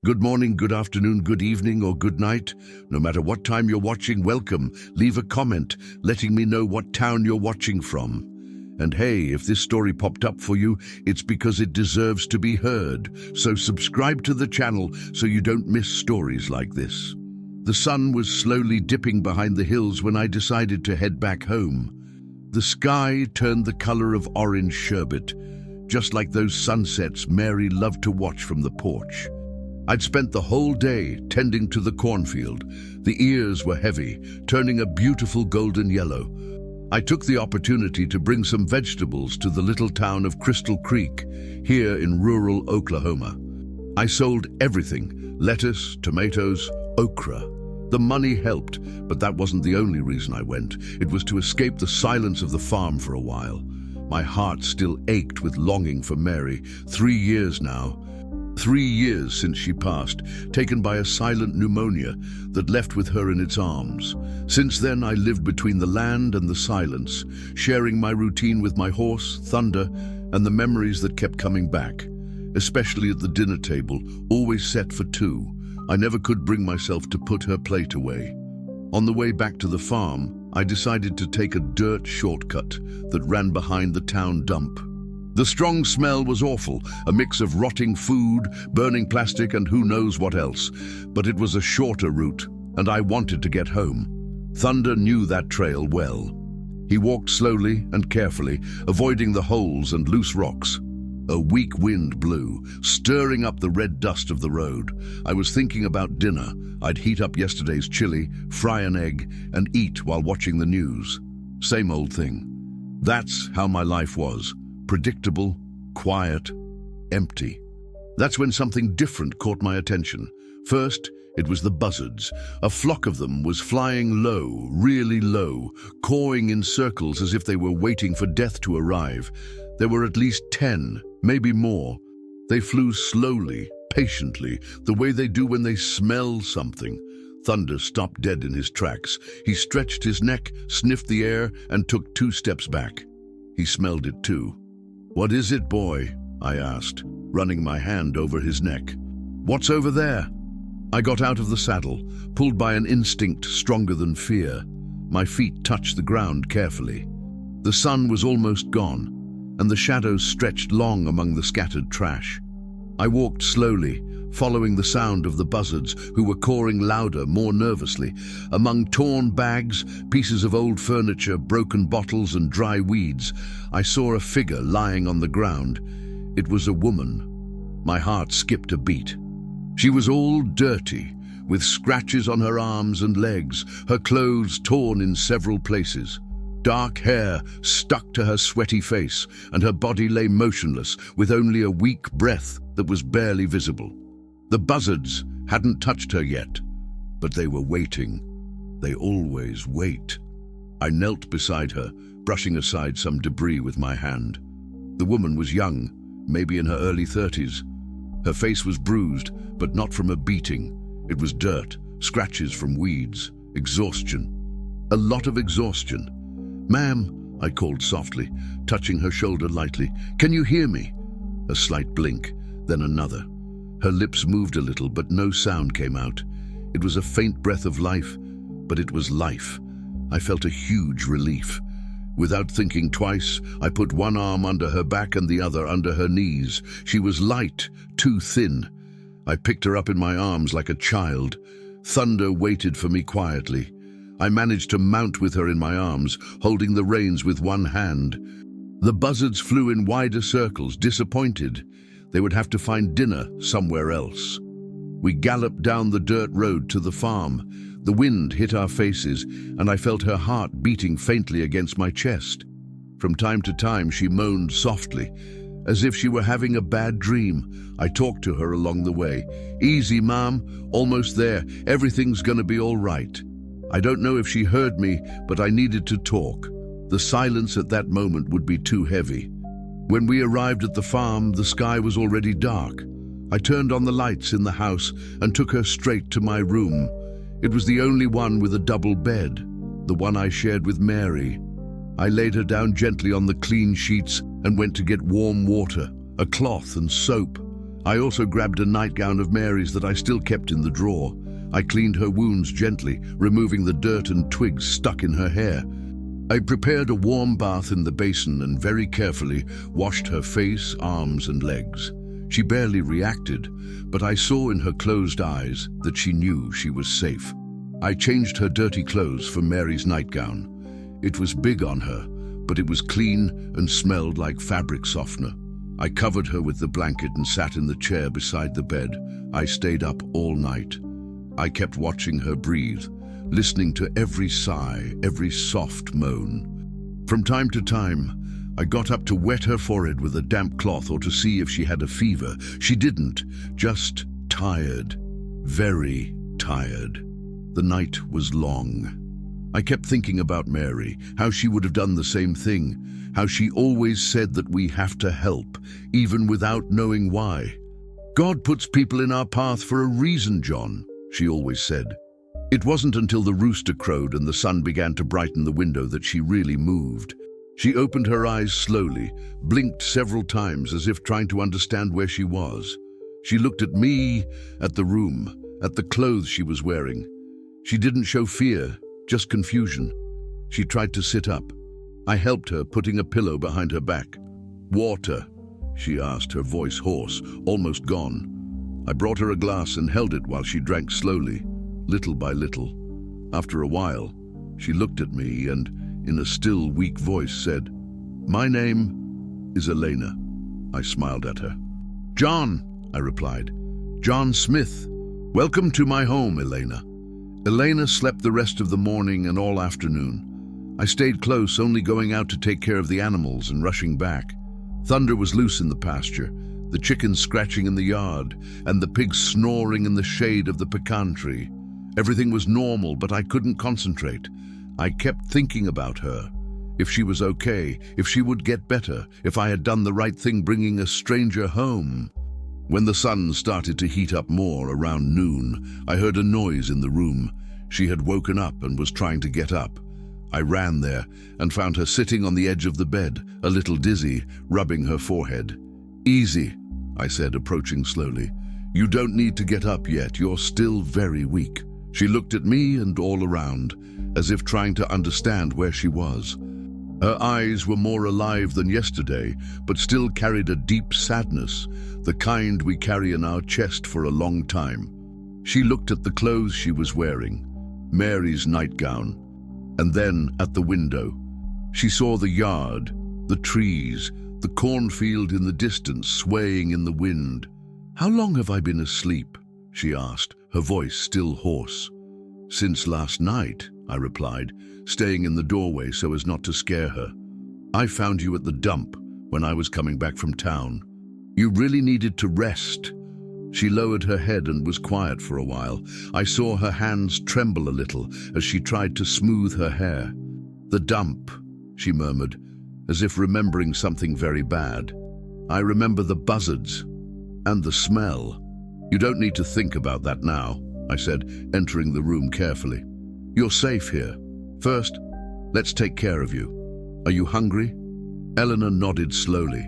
Good morning, good afternoon, good evening, or good night. No matter what time you're watching, welcome. Leave a comment letting me know what town you're watching from. And hey, if this story popped up for you, it's because it deserves to be heard. So subscribe to the channel so you don't miss stories like this. The sun was slowly dipping behind the hills when I decided to head back home. The sky turned the color of orange sherbet, just like those sunsets Mary loved to watch from the porch. I'd spent the whole day tending to the cornfield. The ears were heavy, turning a beautiful golden yellow. I took the opportunity to bring some vegetables to the little town of Crystal Creek, here in rural Oklahoma. I sold everything: lettuce, tomatoes, okra. The money helped, but that wasn't the only reason I went. It was to escape the silence of the farm for a while. My heart still ached with longing for Mary. 3 years now. 3 years since she passed, taken by a silent pneumonia that left with her in its arms. Since then, I lived between the land and the silence, sharing my routine with my horse, Thunder, and the memories that kept coming back, especially at the dinner table, always set for two. I never could bring myself to put her plate away. On the way back to the farm, I decided to take a dirt shortcut that ran behind the town dump. The strong smell was awful, a mix of rotting food, burning plastic, and who knows what else. But it was a shorter route, and I wanted to get home. Thunder knew that trail well. He walked slowly and carefully, avoiding the holes and loose rocks. A weak wind blew, stirring up the red dust of the road. I was thinking about dinner. I'd heat up yesterday's chili, fry an egg, and eat while watching the news. Same old thing. That's how my life was. Predictable, quiet, empty. That's when something different caught my attention. First, it was the buzzards. A flock of them was flying low, really low, cawing in circles as if they were waiting for death to arrive. There were at least 10, maybe more. They flew slowly, patiently, the way they do when they smell something. Thunder stopped dead in his tracks. He stretched his neck, sniffed the air, and took 2 steps back. He smelled it too. "What is it, boy?" I asked, running my hand over his neck. "What's over there?" I got out of the saddle, pulled by an instinct stronger than fear. My feet touched the ground carefully. The sun was almost gone, and the shadows stretched long among the scattered trash. I walked slowly, following the sound of the buzzards, who were cawing louder, more nervously. Among torn bags, pieces of old furniture, broken bottles, and dry weeds, I saw a figure lying on the ground. It was a woman. My heart skipped a beat. She was all dirty, with scratches on her arms and legs, her clothes torn in several places. Dark hair stuck to her sweaty face, and her body lay motionless, with only a weak breath that was barely visible. The buzzards hadn't touched her yet, but they were waiting. They always wait. I knelt beside her, brushing aside some debris with my hand. The woman was young, maybe in her early 30s. Her face was bruised, but not from a beating. It was dirt, scratches from weeds, exhaustion. A lot of exhaustion. "Ma'am," I called softly, touching her shoulder lightly. "Can you hear me?" A slight blink, then another. Her lips moved a little, but no sound came out. It was a faint breath of life, but it was life. I felt a huge relief. Without thinking twice, I put one arm under her back and the other under her knees. She was light, too thin. I picked her up in my arms like a child. Thunder waited for me quietly. I managed to mount with her in my arms, holding the reins with one hand. The buzzards flew in wider circles, disappointed. They would have to find dinner somewhere else. We galloped down the dirt road to the farm. The wind hit our faces, and I felt her heart beating faintly against my chest. From time to time, she moaned softly, as if she were having a bad dream. I talked to her along the way. "Easy, Mom. Almost there. Everything's gonna be all right." I don't know if she heard me, but I needed to talk. The silence at that moment would be too heavy. When we arrived at the farm, the sky was already dark. I turned on the lights in the house and took her straight to my room. It was the only one with a double bed, the one I shared with Mary. I laid her down gently on the clean sheets and went to get warm water, a cloth and soap. I also grabbed a nightgown of Mary's that I still kept in the drawer. I cleaned her wounds gently, removing the dirt and twigs stuck in her hair. I prepared a warm bath in the basin and very carefully washed her face, arms, and legs. She barely reacted, but I saw in her closed eyes that she knew she was safe. I changed her dirty clothes for Mary's nightgown. It was big on her, but it was clean and smelled like fabric softener. I covered her with the blanket and sat in the chair beside the bed. I stayed up all night. I kept watching her breathe, listening to every sigh, every soft moan. From time to time, I got up to wet her forehead with a damp cloth or to see if she had a fever. She didn't, just tired, very tired. The night was long. I kept thinking about Mary, how she would have done the same thing, how she always said that we have to help, even without knowing why. God puts people in our path for a reason, John, she always said. It wasn't until the rooster crowed and the sun began to brighten the window that she really moved. She opened her eyes slowly, blinked several times as if trying to understand where she was. She looked at me, at the room, at the clothes she was wearing. She didn't show fear, just confusion. She tried to sit up. I helped her, putting a pillow behind her back. "Water?" she asked, her voice hoarse, almost gone. I brought her a glass and held it while she drank slowly, little by little. After a while, she looked at me and, in a still, weak voice, said, "My name is Elena." I smiled at her. "John," I replied. "John Smith. Welcome to my home, Elena." Elena slept the rest of the morning and all afternoon. I stayed close, only going out to take care of the animals and rushing back. Thunder was loose in the pasture, the chickens scratching in the yard, and the pigs snoring in the shade of the pecan tree. Everything was normal, but I couldn't concentrate. I kept thinking about her. If she was okay, if she would get better, if I had done the right thing bringing a stranger home. When the sun started to heat up more around noon, I heard a noise in the room. She had woken up and was trying to get up. I ran there and found her sitting on the edge of the bed, a little dizzy, rubbing her forehead. "Easy," I said, approaching slowly. "You don't need to get up yet. You're still very weak." She looked at me and all around, as if trying to understand where she was. Her eyes were more alive than yesterday, but still carried a deep sadness, the kind we carry in our chest for a long time. She looked at the clothes she was wearing, Mary's nightgown, and then at the window. She saw the yard, the trees, the cornfield in the distance swaying in the wind. "How long have I been asleep?" she asked, her voice still hoarse. "Since last night," I replied, staying in the doorway so as not to scare her. "I found you at the dump when I was coming back from town. You really needed to rest." She lowered her head and was quiet for a while. I saw her hands tremble a little as she tried to smooth her hair. "The dump," she murmured, as if remembering something very bad. "I remember the buzzards and the smell." "You don't need to think about that now," I said, entering the room carefully. "You're safe here. First, let's take care of you. Are you hungry?" Eleanor nodded slowly.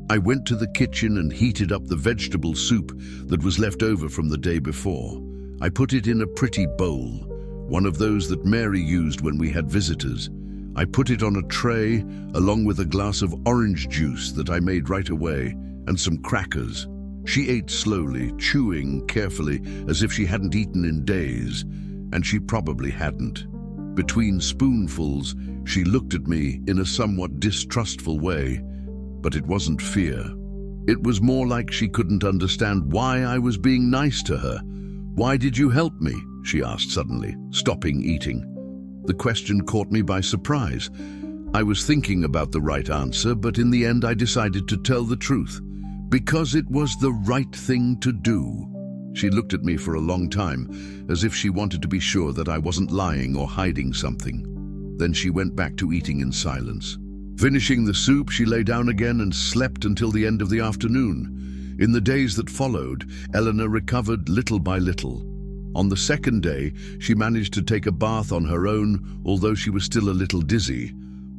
I went to the kitchen and heated up the vegetable soup that was left over from the day before. I put it in a pretty bowl, one of those that Mary used when we had visitors. I put it on a tray along with a glass of orange juice that I made right away and some crackers. She ate slowly, chewing carefully as if she hadn't eaten in days, and she probably hadn't. Between spoonfuls, she looked at me in a somewhat distrustful way, but it wasn't fear. It was more like she couldn't understand why I was being nice to her. "Why did you help me?" she asked suddenly, stopping eating. The question caught me by surprise. I was thinking about the right answer, but in the end I decided to tell the truth. Because it was the right thing to do. She looked at me for a long time, as if she wanted to be sure that I wasn't lying or hiding something. Then she went back to eating in silence. Finishing the soup, she lay down again and slept until the end of the afternoon. In the days that followed, Eleanor recovered little by little. On the second day, she managed to take a bath on her own, although she was still a little dizzy.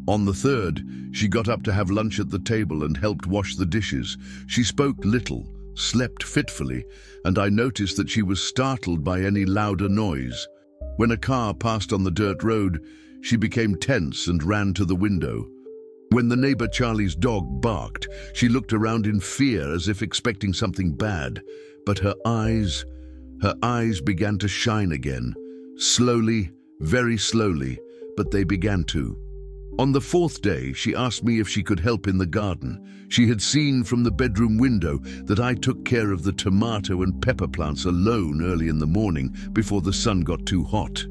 On the third, she got up to have lunch at the table and helped wash the dishes. She spoke little, slept fitfully, and I noticed that she was startled by any louder noise. When a car passed on the dirt road, she became tense and ran to the window. When the neighbor Charlie's dog barked, she looked around in fear as if expecting something bad, but her eyes began to shine again, slowly, very slowly, but they began to. On the fourth day, she asked me if she could help in the garden. She had seen from the bedroom window that I took care of the tomato and pepper plants alone early in the morning before the sun got too hot.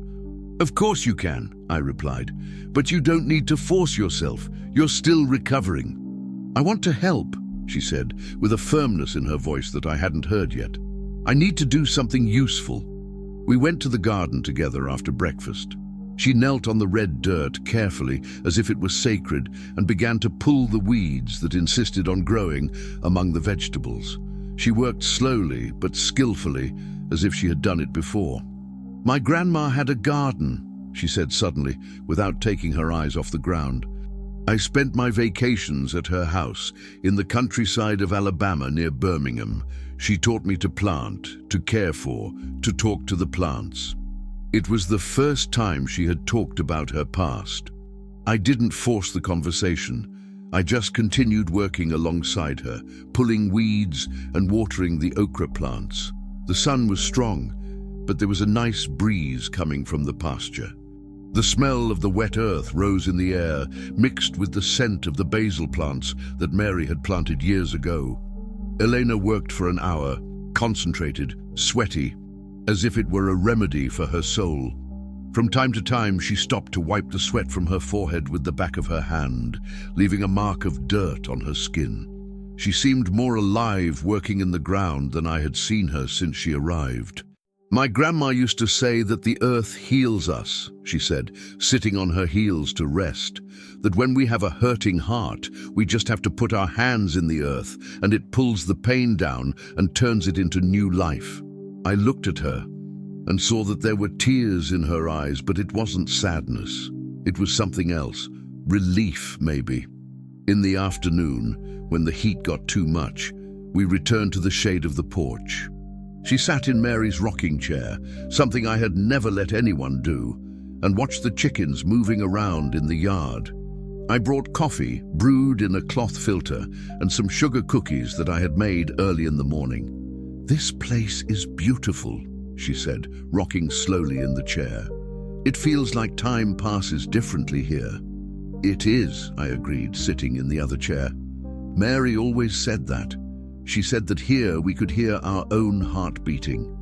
"Of course you can," I replied, "but you don't need to force yourself. You're still recovering." "I want to help," she said, with a firmness in her voice that I hadn't heard yet. "I need to do something useful." We went to the garden together after breakfast. She knelt on the red dirt carefully, as if it was sacred, and began to pull the weeds that insisted on growing among the vegetables. She worked slowly but skillfully, as if she had done it before. "My grandma had a garden," she said suddenly, without taking her eyes off the ground. "I spent my vacations at her house in the countryside of Alabama near Birmingham. She taught me to plant, to care for, to talk to the plants." It was the first time she had talked about her past. I didn't force the conversation. I just continued working alongside her, pulling weeds and watering the okra plants. The sun was strong, but there was a nice breeze coming from the pasture. The smell of the wet earth rose in the air, mixed with the scent of the basil plants that Mary had planted years ago. Elena worked for an hour, concentrated, sweaty, as if it were a remedy for her soul. From time to time, she stopped to wipe the sweat from her forehead with the back of her hand, leaving a mark of dirt on her skin. She seemed more alive working in the ground than I had seen her since she arrived. "My grandma used to say that the earth heals us," she said, sitting on her heels to rest. "That when we have a hurting heart, we just have to put our hands in the earth, and it pulls the pain down and turns it into new life." I looked at her and saw that there were tears in her eyes, but it wasn't sadness. It was something else. Relief, maybe. In the afternoon, when the heat got too much, we returned to the shade of the porch. She sat in Mary's rocking chair, something I had never let anyone do, and watched the chickens moving around in the yard. I brought coffee, brewed in a cloth filter, and some sugar cookies that I had made early in the morning. "This place is beautiful," she said, rocking slowly in the chair. "It feels like time passes differently here." "It is," I agreed, sitting in the other chair. "Mary always said that. She said that here we could hear our own heart beating.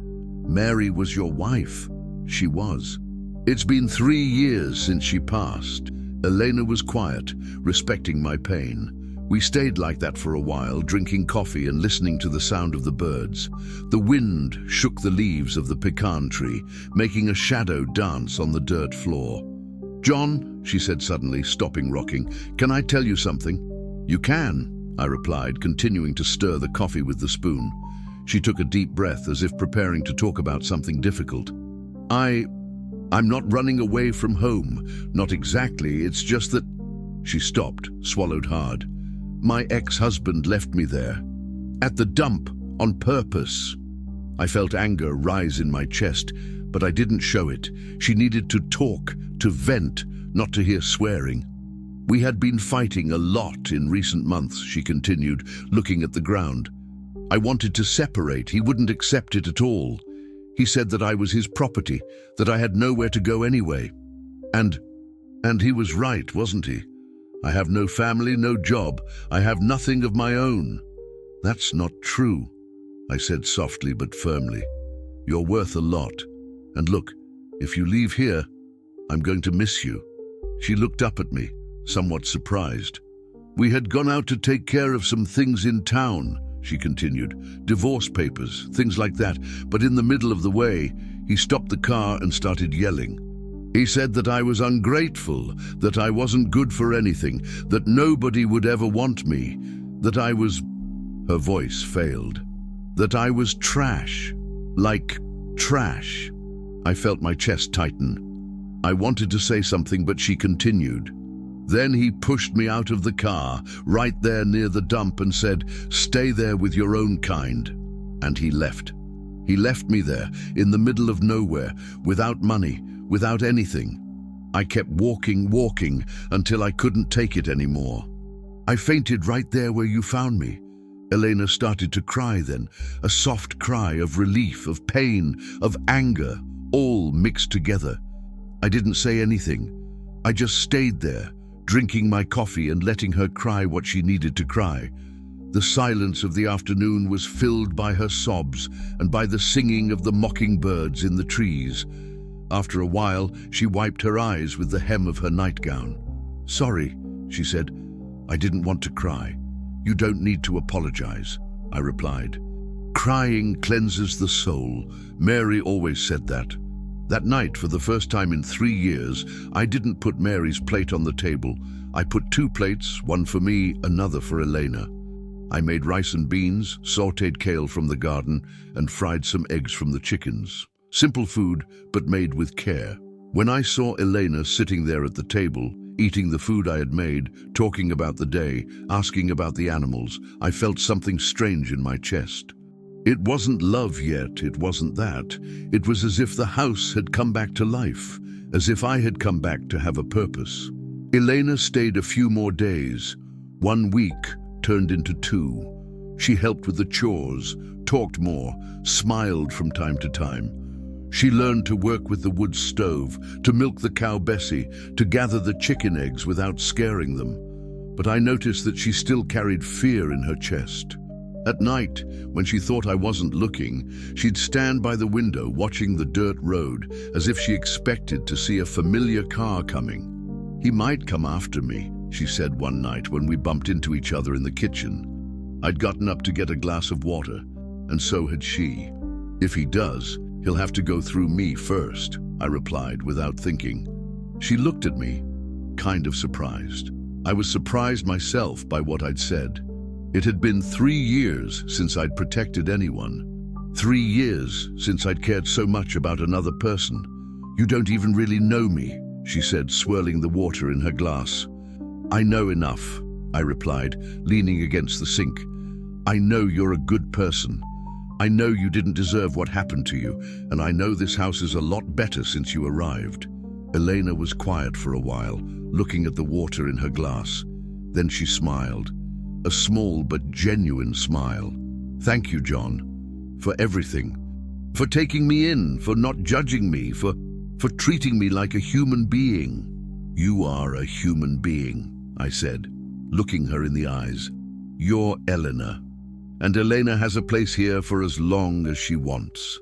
Mary was your wife." She was. "It's been 3 years since she passed." Elena was quiet, respecting my pain. We stayed like that for a while, drinking coffee and listening to the sound of the birds. The wind shook the leaves of the pecan tree, making a shadow dance on the dirt floor. "John," she said suddenly, stopping rocking, "can I tell you something?" "You can," I replied, continuing to stir the coffee with the spoon. She took a deep breath, as if preparing to talk about something difficult. I'm not running away from home. Not exactly, it's just that..." She stopped, swallowed hard. "My ex-husband left me there. At the dump, on purpose." I felt anger rise in my chest, but I didn't show it. She needed to talk, to vent, not to hear swearing. "We had been fighting a lot in recent months," she continued, looking at the ground. "I wanted to separate. He wouldn't accept it at all. He said that I was his property, that I had nowhere to go anyway. And he was right, wasn't he? I have no family, no job. I have nothing of my own." "That's not true," I said softly but firmly. "You're worth a lot. And look, if you leave here, I'm going to miss you." She looked up at me, somewhat surprised. "We had gone out to take care of some things in town," she continued. "Divorce papers, things like that. But in the middle of the way, he stopped the car and started yelling. He said that I was ungrateful, that I wasn't good for anything, that nobody would ever want me, that I was..." Her voice failed. "That I was trash. Like trash." I felt my chest tighten. I wanted to say something, but she continued. Then he pushed me out of the car, right there near the dump, and said, "Stay there with your own kind." And he left. He left me there, in the middle of nowhere, without money, without anything. I kept walking, until I couldn't take it anymore. I fainted right there where you found me. Elena started to cry then, a soft cry of relief, of pain, of anger, all mixed together. I didn't say anything. I just stayed there, drinking my coffee and letting her cry what she needed to cry. The silence of the afternoon was filled by her sobs and by the singing of the mockingbirds in the trees. After a while, she wiped her eyes with the hem of her nightgown. "Sorry," she said. "I didn't want to cry." "You don't need to apologize," I replied. "Crying cleanses the soul." Mary always said that. That night, for the first time in 3 years, I didn't put Mary's plate on the table. I put 2 plates, one for me, another for Elena. I made rice and beans, sautéed kale from the garden, and fried some eggs from the chickens. Simple food, but made with care. When I saw Elena sitting there at the table, eating the food I had made, talking about the day, asking about the animals, I felt something strange in my chest. It wasn't love yet, it wasn't that. It was as if the house had come back to life, as if I had come back to have a purpose. Elena stayed a few more days. 1 week turned into 2. She helped with the chores, talked more, smiled from time to time. She learned to work with the wood stove, to milk the cow Bessie, to gather the chicken eggs without scaring them. But I noticed that she still carried fear in her chest. At night, when she thought I wasn't looking, she'd stand by the window watching the dirt road, as if she expected to see a familiar car coming. "He might come after me," she said one night when we bumped into each other in the kitchen. I'd gotten up to get a glass of water, and so had she. "If he does, he'll have to go through me first," I replied without thinking. She looked at me, kind of surprised. I was surprised myself by what I'd said. It had been 3 years since I'd protected anyone. 3 years since I'd cared so much about another person. "You don't even really know me," she said, swirling the water in her glass. "I know enough," I replied, leaning against the sink. "I know you're a good person. I know you didn't deserve what happened to you, and I know this house is a lot better since you arrived." Elena was quiet for a while, looking at the water in her glass. Then she smiled, a small but genuine smile. "Thank you, John, for everything. For taking me in, for not judging me, for treating me like a human being." "You are a human being," I said, looking her in the eyes. "You're Elena, and Elena has a place here for as long as she wants."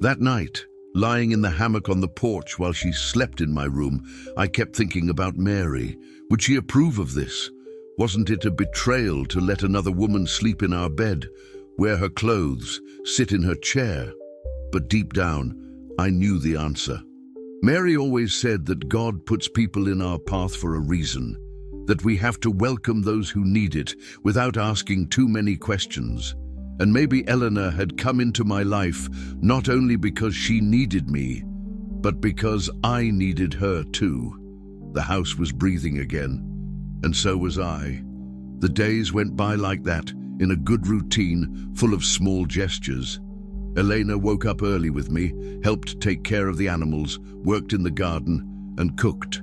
That night, lying in the hammock on the porch while she slept in my room, I kept thinking about Mary. Would she approve of this? Wasn't it a betrayal to let another woman sleep in our bed, wear her clothes, sit in her chair? But deep down, I knew the answer. Mary always said that God puts people in our path for a reason, that we have to welcome those who need it without asking too many questions. And maybe Eleanor had come into my life not only because she needed me, but because I needed her too. The house was breathing again, and so was I. The days went by like that, in a good routine, full of small gestures. Elena woke up early with me, helped take care of the animals, worked in the garden, and cooked.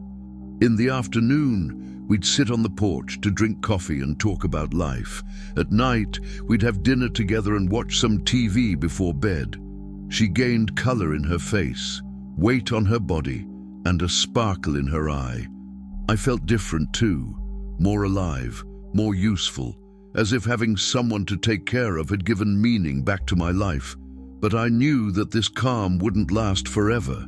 In the afternoon, we'd sit on the porch to drink coffee and talk about life. At night, we'd have dinner together and watch some TV before bed. She gained color in her face, weight on her body, and a sparkle in her eye. I felt different too, more alive, more useful, as if having someone to take care of had given meaning back to my life. But I knew that this calm wouldn't last forever,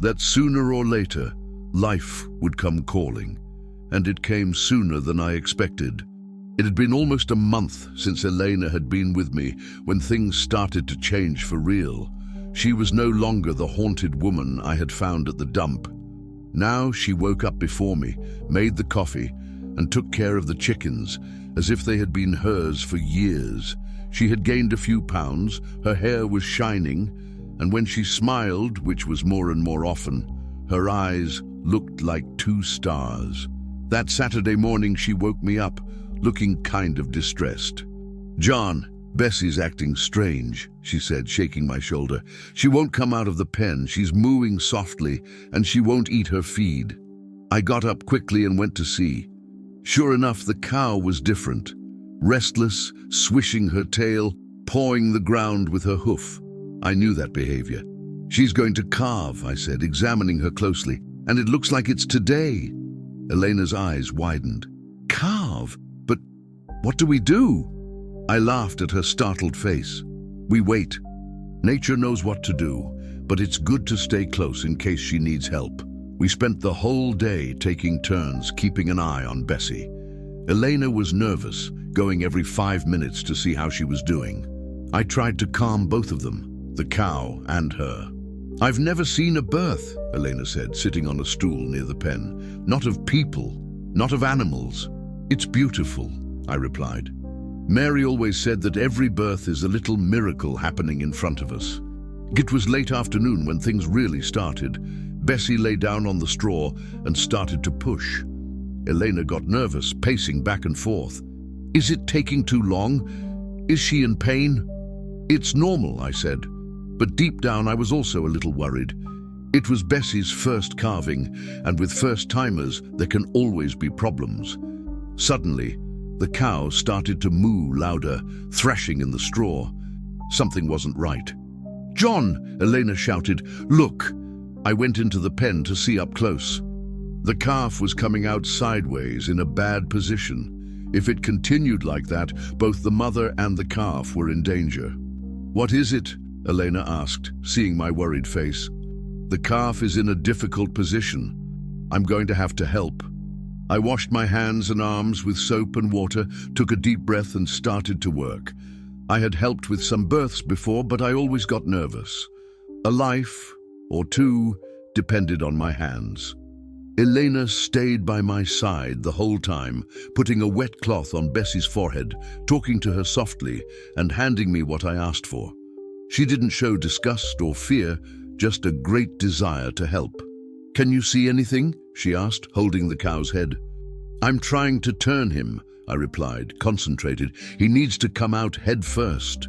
that sooner or later, life would come calling, and it came sooner than I expected. It had been almost a month since Elena had been with me when things started to change for real. She was no longer the haunted woman I had found at the dump. Now she woke up before me, made the coffee, and took care of the chickens as if they had been hers for years. She had gained a few pounds, her hair was shining, and when she smiled, which was more and more often, her eyes looked like 2 stars. That Saturday morning she woke me up, looking kind of distressed. "John, Bessie's acting strange," she said, shaking my shoulder. "She won't come out of the pen, she's mooing softly, and she won't eat her feed." I got up quickly and went to see. Sure enough, the cow was different. Restless, swishing her tail, pawing the ground with her hoof. I knew that behavior. "She's going to calve," I said, examining her closely, "and it looks like it's today." Elena's eyes widened. "Calve? But what do we do?" I laughed at her startled face. "We wait. Nature knows what to do, but it's good to stay close in case she needs help." We spent the whole day taking turns, keeping an eye on Bessie. Elena was nervous, going every 5 minutes to see how she was doing. I tried to calm both of them, the cow and her. "I've never seen a birth," Elena said, sitting on a stool near the pen. "Not of people, not of animals. It's beautiful," I replied. "Mary always said that every birth is a little miracle happening in front of us." It was late afternoon when things really started. Bessie lay down on the straw and started to push. Elena got nervous, pacing back and forth. "Is it taking too long? Is she in pain?" "It's normal," I said, but deep down I was also a little worried. It was Bessie's first calving, and with first-timers there can always be problems. Suddenly, the cow started to moo louder, thrashing in the straw. Something wasn't right. "John!" Elena shouted. "Look!" I went into the pen to see up close. The calf was coming out sideways in a bad position. If it continued like that, both the mother and the calf were in danger. "What is it?" Elena asked, seeing my worried face. "The calf is in a difficult position. I'm going to have to help." I washed my hands and arms with soap and water, took a deep breath and started to work. I had helped with some births before, but I always got nervous. A life, or two, depended on my hands. Elena stayed by my side the whole time, putting a wet cloth on Bessie's forehead, talking to her softly, and handing me what I asked for. She didn't show disgust or fear, just a great desire to help. "Can you see anything?" she asked, holding the cow's head. "I'm trying to turn him," I replied, concentrated. "He needs to come out head first."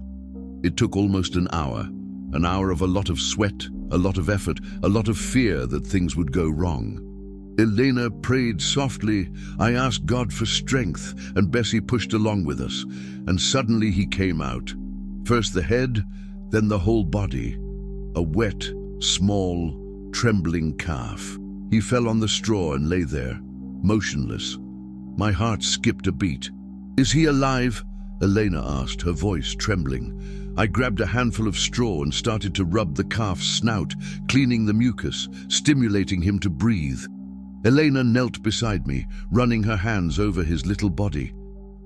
It took almost an hour of a lot of sweat, a lot of effort, a lot of fear that things would go wrong. Elena prayed softly. I asked God for strength, and Bessie pushed along with us, and suddenly he came out. First the head, then the whole body. A wet, small, trembling calf. He fell on the straw and lay there, motionless. My heart skipped a beat. "Is he alive?" Elena asked, her voice trembling. I grabbed a handful of straw and started to rub the calf's snout, cleaning the mucus, stimulating him to breathe. Elena knelt beside me, running her hands over his little body.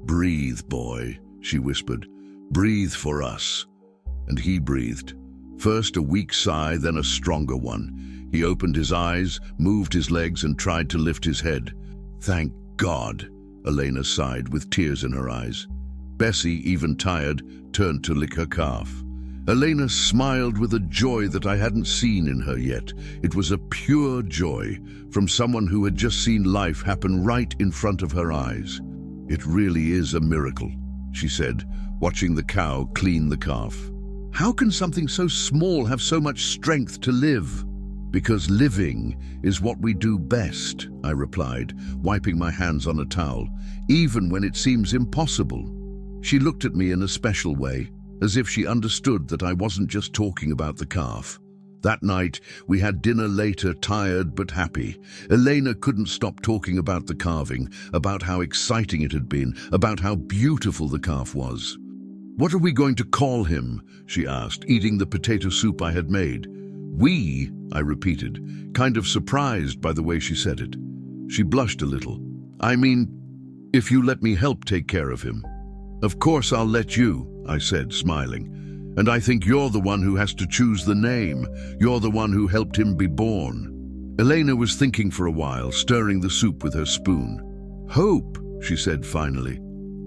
"Breathe, boy," she whispered. "Breathe for us." And he breathed. First a weak sigh, then a stronger one. He opened his eyes, moved his legs, and tried to lift his head. "Thank God," Elena sighed with tears in her eyes. Bessie, even tired, turned to lick her calf. Elena smiled with a joy that I hadn't seen in her yet. It was a pure joy, from someone who had just seen life happen right in front of her eyes. "It really is a miracle," she said, watching the cow clean the calf. "How can something so small have so much strength to live?" "Because living is what we do best," I replied, wiping my hands on a towel, "even when it seems impossible." She looked at me in a special way, as if she understood that I wasn't just talking about the calf. That night, we had dinner later, tired but happy. Elena couldn't stop talking about the calving, about how exciting it had been, about how beautiful the calf was. "What are we going to call him?" she asked, eating the potato soup I had made. "We," I repeated, kind of surprised by the way she said it. She blushed a little. "I mean, if you let me help take care of him." "Of course I'll let you," I said, smiling. "And I think you're the one who has to choose the name. You're the one who helped him be born." Elena was thinking for a while, stirring the soup with her spoon. "Hope," she said finally.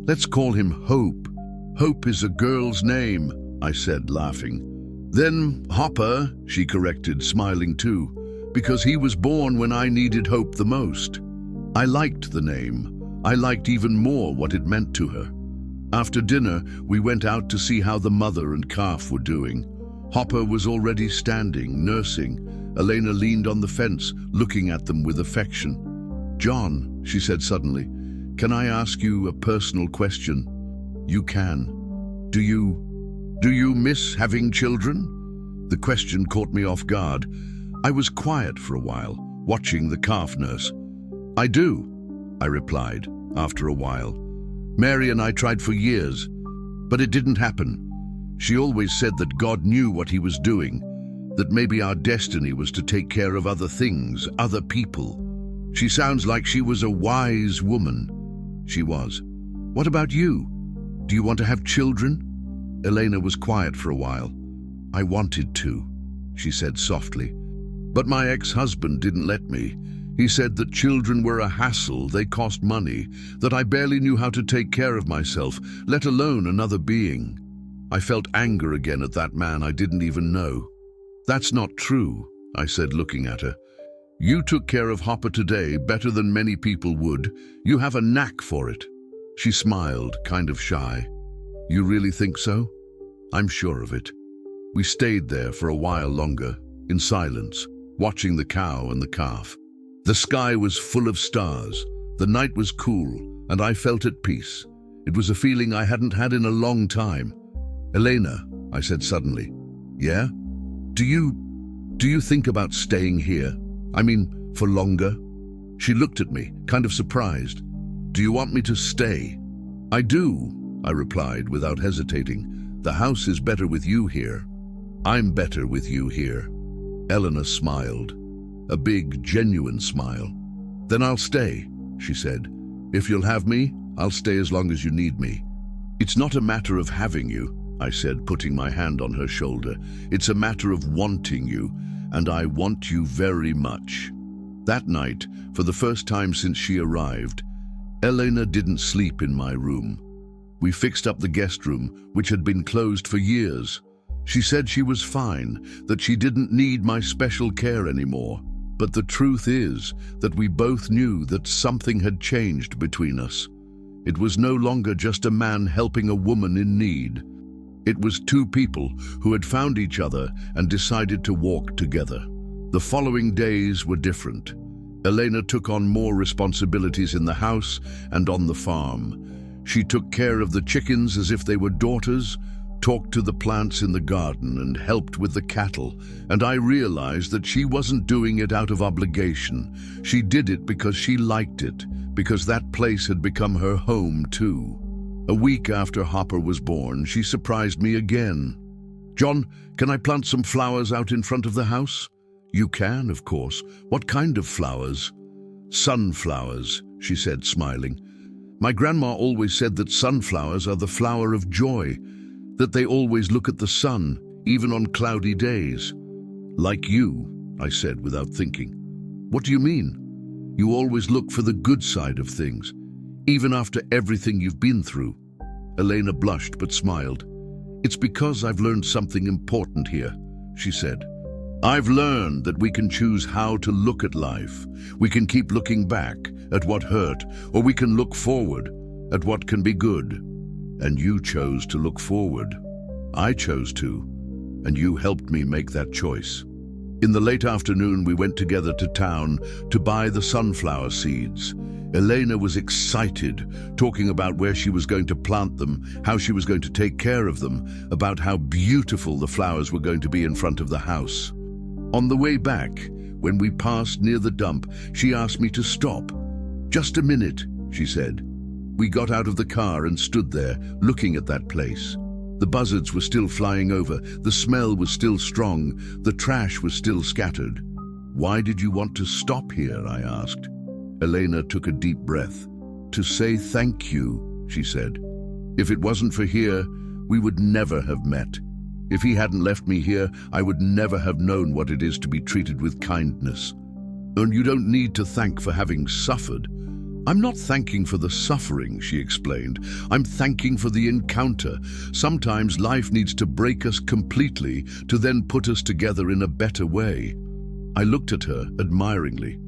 "Let's call him Hope. Hope is a girl's name," I said, laughing. "Then Hopper," she corrected, smiling too, "because he was born when I needed hope the most." I liked the name. I liked even more what it meant to her. After dinner, we went out to see how the mother and calf were doing. Hopper was already standing, nursing. Elena leaned on the fence, looking at them with affection. "John," she said suddenly, "can I ask you a personal question?" "You can." Do you miss having children?" The question caught me off guard. I was quiet for a while, watching the calf nurse. "I do," I replied, after a while. "Mary and I tried for years, but it didn't happen. She always said that God knew what he was doing, that maybe our destiny was to take care of other things, other people. She sounds like she was a wise woman." She was. "What about you? Do you want to have children?" Elena was quiet for a while. "I wanted to," she said softly. "But my ex-husband didn't let me. He said that children were a hassle, they cost money, that I barely knew how to take care of myself, let alone another being." I felt anger again at that man I didn't even know. "That's not true," I said, looking at her. "You took care of Hopper today better than many people would. You have a knack for it." She smiled, kind of shy. "You really think so?" "I'm sure of it." We stayed there for a while longer, in silence, watching the cow and the calf. The sky was full of stars, the night was cool, and I felt at peace. It was a feeling I hadn't had in a long time. "Elena," I said suddenly. "Yeah? Do you think about staying here? I mean, for longer?" She looked at me, kind of surprised. "Do you want me to stay?" "I do," I replied without hesitating. "The house is better with you here." "I'm better with you here." Elena smiled, a big, genuine smile. "Then I'll stay," she said. "If you'll have me, I'll stay as long as you need me." "It's not a matter of having you," I said, putting my hand on her shoulder. "It's a matter of wanting you, and I want you very much." That night, for the first time since she arrived, Elena didn't sleep in my room. We fixed up the guest room, which had been closed for years. She said she was fine, that she didn't need my special care anymore. But the truth is that we both knew that something had changed between us. It was no longer just a man helping a woman in need. It was two people who had found each other and decided to walk together. The following days were different. Elena took on more responsibilities in the house and on the farm. She took care of the chickens as if they were daughters, talked to the plants in the garden, and helped with the cattle. And I realized that she wasn't doing it out of obligation. She did it because she liked it, because that place had become her home too. A week after Hopper was born, she surprised me again. "John, can I plant some flowers out in front of the house?" "You can, of course. What kind of flowers?" "Sunflowers," she said, smiling. "My grandma always said that sunflowers are the flower of joy, that they always look at the sun, even on cloudy days." "Like you," I said without thinking. "What do you mean?" "You always look for the good side of things, even after everything you've been through." Elena blushed but smiled. "It's because I've learned something important here," she said. "I've learned that we can choose how to look at life. We can keep looking back at what hurt, or we can look forward at what can be good. And you chose to look forward. I chose to, and you helped me make that choice." In the late afternoon, we went together to town to buy the sunflower seeds. Elena was excited, talking about where she was going to plant them, how she was going to take care of them, about how beautiful the flowers were going to be in front of the house. On the way back, when we passed near the dump, she asked me to stop. "Just a minute," she said. We got out of the car and stood there, looking at that place. The buzzards were still flying over, the smell was still strong, the trash was still scattered. "Why did you want to stop here?" I asked. Elena took a deep breath. "To say thank you," she said. "If it wasn't for here, we would never have met. If he hadn't left me here, I would never have known what it is to be treated with kindness. And you don't need to thank for having suffered." "I'm not thanking for the suffering," she explained. "I'm thanking for the encounter. Sometimes life needs to break us completely to then put us together in a better way." I looked at her admiringly.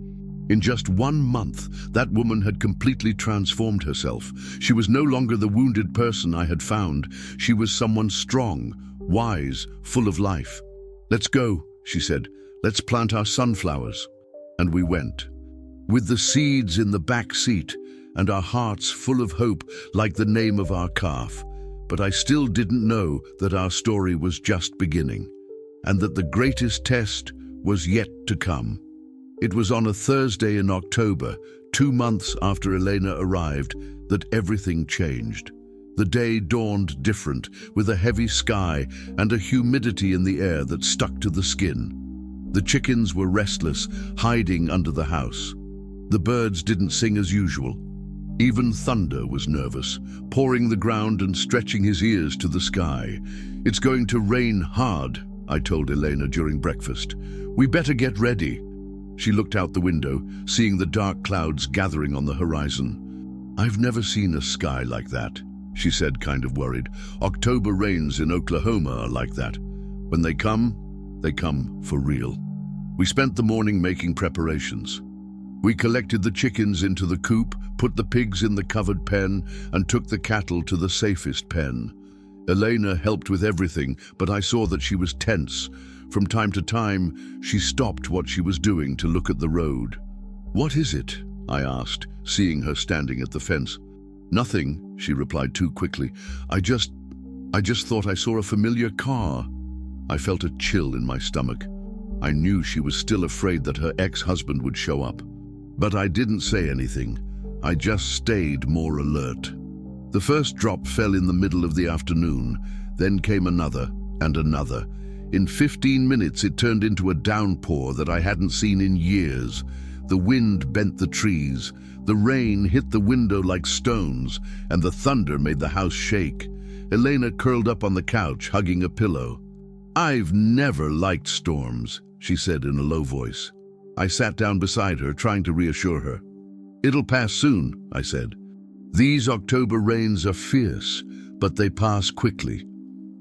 In just 1 month, that woman had completely transformed herself. She was no longer the wounded person I had found. She was someone strong, wise, full of life. "Let's go," she said. "Let's plant our sunflowers." And we went, with the seeds in the back seat and our hearts full of hope like the name of our calf. But I still didn't know that our story was just beginning, and that the greatest test was yet to come. It was on a Thursday in October, 2 months after Elena arrived, that everything changed. The day dawned different, with a heavy sky and a humidity in the air that stuck to the skin. The chickens were restless, hiding under the house. The birds didn't sing as usual. Even thunder was nervous, pawing the ground and stretching his ears to the sky. "It's going to rain hard," I told Elena during breakfast. "We better get ready." She looked out the window, seeing the dark clouds gathering on the horizon. "I've never seen a sky like that," she said, kind of worried. "October rains in Oklahoma are like that. When they come for real." We spent the morning making preparations. We collected the chickens into the coop, put the pigs in the covered pen, and took the cattle to the safest pen. Elena helped with everything, but I saw that she was tense. From time to time, she stopped what she was doing to look at the road. "What is it?" I asked, seeing her standing at the fence. "Nothing," she replied too quickly. I just thought I saw a familiar car." I felt a chill in my stomach. I knew she was still afraid that her ex-husband would show up. But I didn't say anything. I just stayed more alert. The first drop fell in the middle of the afternoon. Then came another and another. In 15 minutes, it turned into a downpour that I hadn't seen in years. The wind bent the trees. The rain hit the window like stones, and the thunder made the house shake. Elena curled up on the couch, hugging a pillow. "I've never liked storms," she said in a low voice. I sat down beside her, trying to reassure her. "It'll pass soon," I said. "These October rains are fierce, but they pass quickly."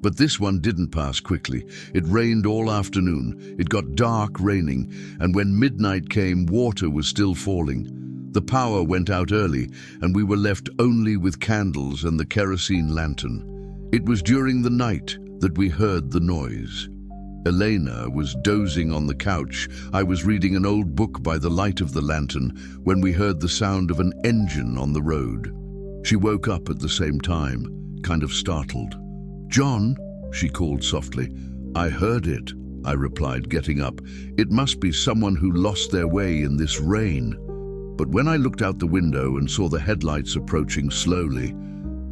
But this one didn't pass quickly. It rained all afternoon. It got dark raining, and when midnight came, water was still falling. The power went out early, and we were left only with candles and the kerosene lantern. It was during the night that we heard the noise. Elena was dozing on the couch. I was reading an old book by the light of the lantern when we heard the sound of an engine on the road. She woke up at the same time, kind of startled. "John," she called softly. "I heard it," I replied, getting up. "It must be someone who lost their way in this rain." But when I looked out the window and saw the headlights approaching slowly,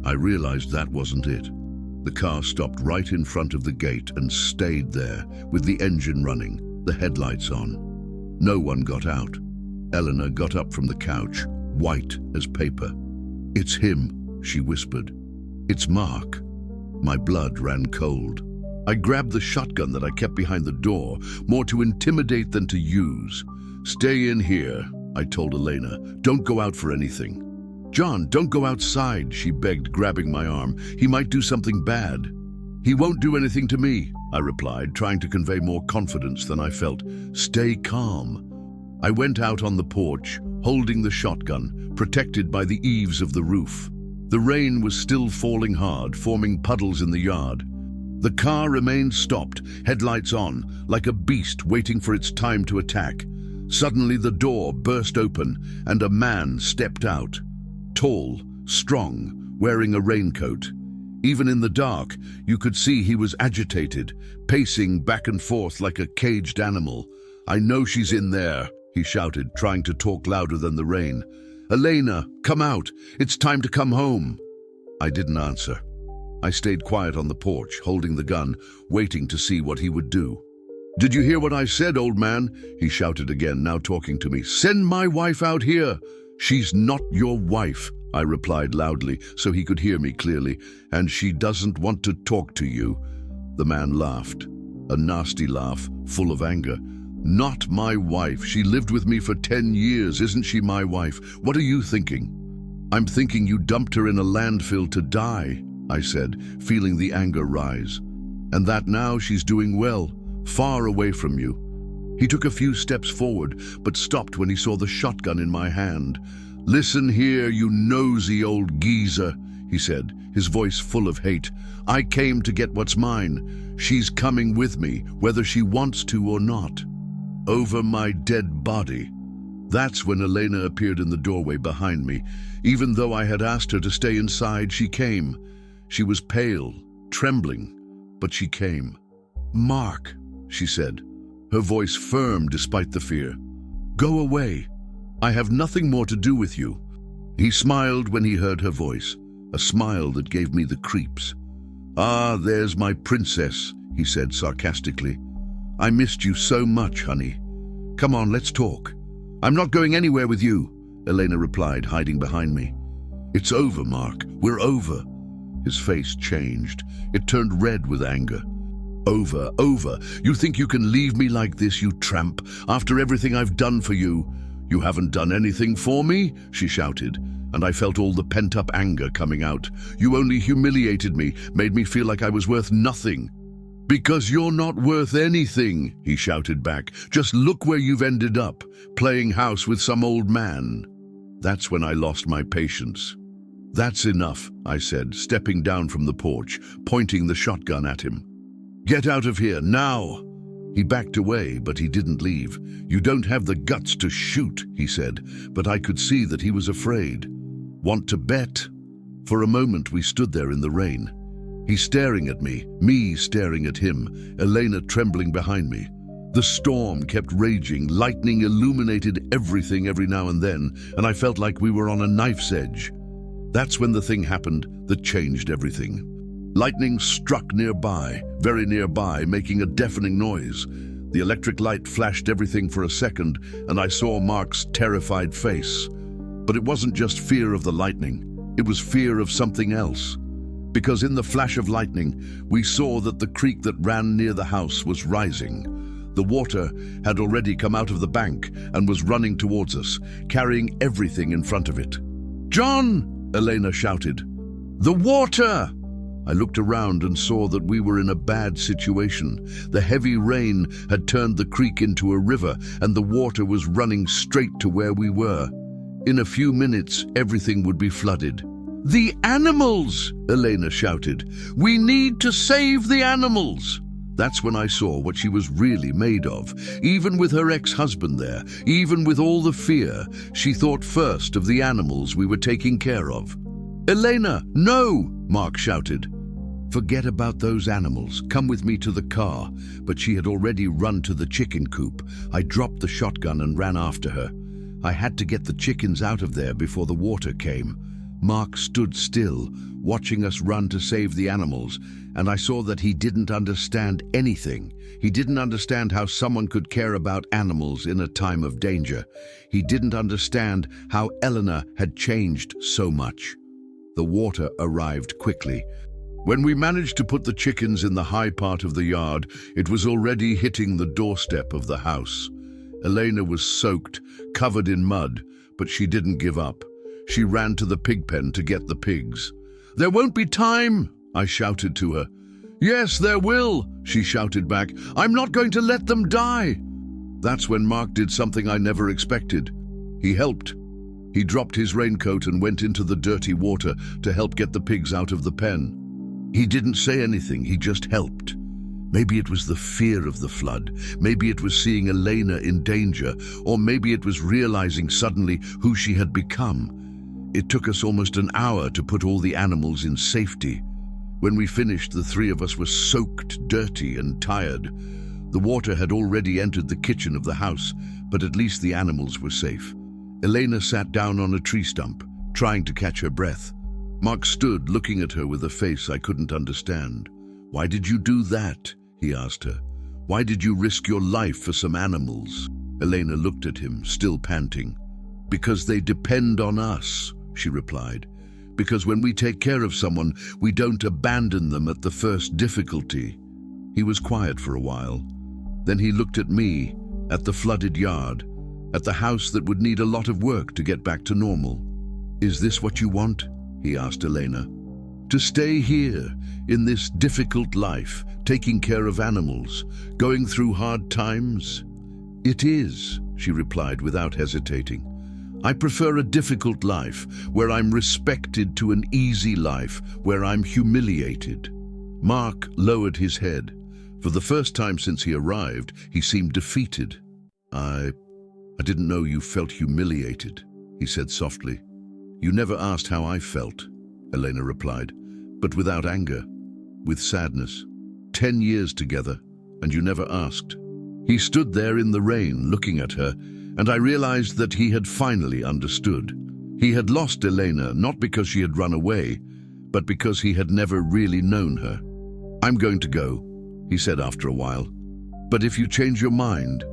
I realized that wasn't it. The car stopped right in front of the gate and stayed there, with the engine running, the headlights on. No one got out. Eleanor got up from the couch, white as paper. "It's him," she whispered. "It's Mark." My blood ran cold. I grabbed the shotgun that I kept behind the door, more to intimidate than to use. "Stay in here," I told Elena. "Don't go out for anything." "John, don't go outside," she begged, grabbing my arm. "He might do something bad." "He won't do anything to me," I replied, trying to convey more confidence than I felt. "Stay calm." I went out on the porch, holding the shotgun, protected by the eaves of the roof. The rain was still falling hard, forming puddles in the yard. The car remained stopped, headlights on, like a beast waiting for its time to attack. Suddenly the door burst open, and a man stepped out. Tall, strong, wearing a raincoat. Even in the dark, you could see he was agitated, pacing back and forth like a caged animal. "I know she's in there," he shouted, trying to talk louder than the rain. "Elena, come out. It's time to come home." I didn't answer. I stayed quiet on the porch, holding the gun, waiting to see what he would do. "Did you hear what I said, old man?" he shouted again, now talking to me. "Send my wife out here." "She's not your wife," I replied loudly so he could hear me clearly, "and she doesn't want to talk to you." The man laughed, a nasty laugh, full of anger. "Not my wife. She lived with me for 10 years. Isn't she my wife? What are you thinking?" "I'm thinking you dumped her in a landfill to die," I said, feeling the anger rise. "And that now she's doing well, far away from you." He took a few steps forward, but stopped when he saw the shotgun in my hand. "Listen here, you nosy old geezer," he said, his voice full of hate. "I came to get what's mine. She's coming with me, whether she wants to or not." Over my dead body. That's when Elena appeared in the doorway behind me. Even though I had asked her to stay inside, she came. She was pale, trembling, but she came. "Mark," she said, her voice firm despite the fear. "Go away. I have nothing more to do with you." He smiled when he heard her voice, a smile that gave me the creeps. "Ah, there's my princess," he said sarcastically. "I missed you so much, honey. Come on, let's talk." "I'm not going anywhere with you," Elena replied, hiding behind me. "It's over, Mark. We're over." His face changed. It turned red with anger. "Over, over. You think you can leave me like this, you tramp, after everything I've done for you? You haven't done anything for me," she shouted, and I felt all the pent-up anger coming out. "You only humiliated me, made me feel like I was worth nothing." "Because you're not worth anything," he shouted back. "Just look where you've ended up, playing house with some old man." That's when I lost my patience. "That's enough," I said, stepping down from the porch, pointing the shotgun at him. "Get out of here, now!" He backed away, but he didn't leave. "You don't have the guts to shoot," he said, but I could see that he was afraid. "Want to bet?" For a moment we stood there in the rain. He staring at me staring at him, Elena trembling behind me. The storm kept raging, lightning illuminated everything every now and then, and I felt like we were on a knife's edge. That's when the thing happened that changed everything. Lightning struck nearby, very nearby, making a deafening noise. The electric light flashed everything for a second, and I saw Mark's terrified face. But it wasn't just fear of the lightning, it was fear of something else. Because in the flash of lightning, we saw that the creek that ran near the house was rising. The water had already come out of the bank and was running towards us, carrying everything in front of it. "John!" Elena shouted. "The water!" I looked around and saw that we were in a bad situation. The heavy rain had turned the creek into a river, and the water was running straight to where we were. In a few minutes, everything would be flooded. "The animals!" Elena shouted. "We need to save the animals!" That's when I saw what she was really made of. Even with her ex-husband there, even with all the fear, she thought first of the animals we were taking care of. "Elena, no!" Mark shouted. "Forget about those animals. Come with me to the car." But she had already run to the chicken coop. I dropped the shotgun and ran after her. I had to get the chickens out of there before the water came. Mark stood still, watching us run to save the animals, and I saw that he didn't understand anything. He didn't understand how someone could care about animals in a time of danger. He didn't understand how Eleanor had changed so much. The water arrived quickly. When we managed to put the chickens in the high part of the yard, it was already hitting the doorstep of the house. Elena was soaked, covered in mud, but she didn't give up. She ran to the pig pen to get the pigs. "There won't be time," I shouted to her. "Yes, there will," she shouted back. "I'm not going to let them die." That's when Mark did something I never expected. He helped. He dropped his raincoat and went into the dirty water to help get the pigs out of the pen. He didn't say anything, he just helped. Maybe it was the fear of the flood, maybe it was seeing Elena in danger, or maybe it was realizing suddenly who she had become. It took us almost an hour to put all the animals in safety. When we finished, the three of us were soaked, dirty, and tired. The water had already entered the kitchen of the house, but at least the animals were safe. Elena sat down on a tree stump, trying to catch her breath. Mark stood looking at her with a face I couldn't understand. "Why did you do that?" he asked her. "Why did you risk your life for some animals?" Elena looked at him, still panting. "Because they depend on us," she replied. "Because when we take care of someone, we don't abandon them at the first difficulty." He was quiet for a while. Then he looked at me, at the flooded yard, at the house that would need a lot of work to get back to normal. "Is this what you want?" he asked Elena. "To stay here, in this difficult life, taking care of animals, going through hard times?" "It is," she replied without hesitating. "I prefer a difficult life, where I'm respected, to an easy life, where I'm humiliated." Mark lowered his head. For the first time since he arrived, he seemed defeated. I didn't know you felt humiliated," he said softly. "You never asked how I felt," Elena replied, but without anger, with sadness. 10 years together, and you never asked." He stood there in the rain, looking at her, and I realized that he had finally understood. He had lost Elena not because she had run away, but because he had never really known her. "I'm going to go," he said after a while. "But if you change your mind—"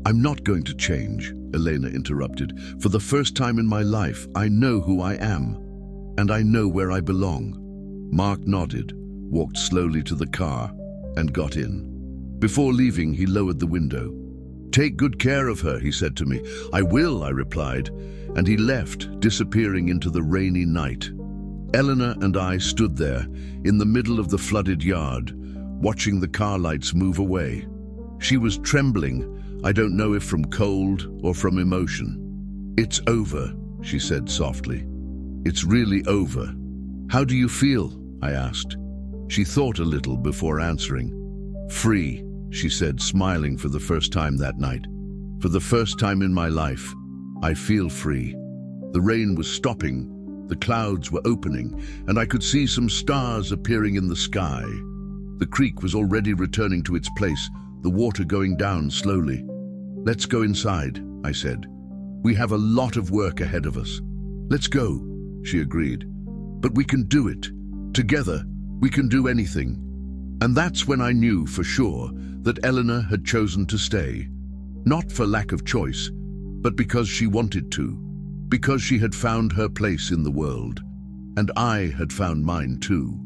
"I'm not going to change," Elena interrupted. "For the first time in my life, I know who I am, and I know where I belong." Mark nodded, walked slowly to the car, and got in. Before leaving, he lowered the window. "Take good care of her," he said to me. "I will," I replied, and he left, disappearing into the rainy night. Eleanor and I stood there, in the middle of the flooded yard, watching the car lights move away. She was trembling, I don't know if from cold or from emotion. "It's over," she said softly. "It's really over." "How do you feel?" I asked. She thought a little before answering. "Free," she said, smiling for the first time that night. "For the first time in my life, I feel free." The rain was stopping, the clouds were opening, and I could see some stars appearing in the sky. The creek was already returning to its place, the water going down slowly. "Let's go inside," I said. "We have a lot of work ahead of us." "Let's go," she agreed. "But we can do it. Together, we can do anything." And that's when I knew for sure that Eleanor had chosen to stay. Not for lack of choice, but because she wanted to. Because she had found her place in the world. And I had found mine too.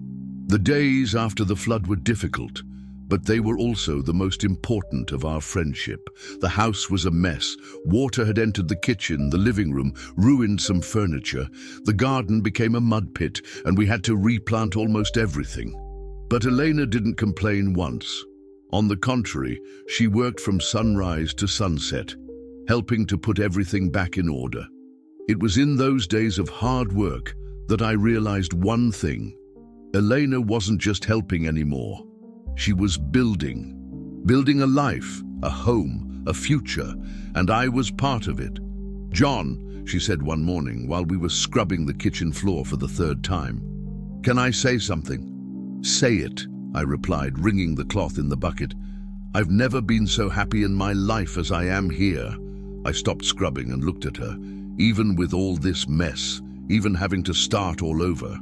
The days after the flood were difficult, but they were also the most important of our friendship. The house was a mess. Water had entered the kitchen, the living room, ruined some furniture. The garden became a mud pit, and we had to replant almost everything. But Elena didn't complain once. On the contrary, she worked from sunrise to sunset, helping to put everything back in order. It was in those days of hard work that I realized one thing. Elena wasn't just helping anymore. She was building a life, a home, a future, and I was part of it. "John," she said one morning while we were scrubbing the kitchen floor for the 3rd time, "can I say something?" "Say it," I replied, wringing the cloth in the bucket. "I've never been so happy in my life as I am here." I stopped scrubbing and looked at her. "Even with all this mess, even having to start all over."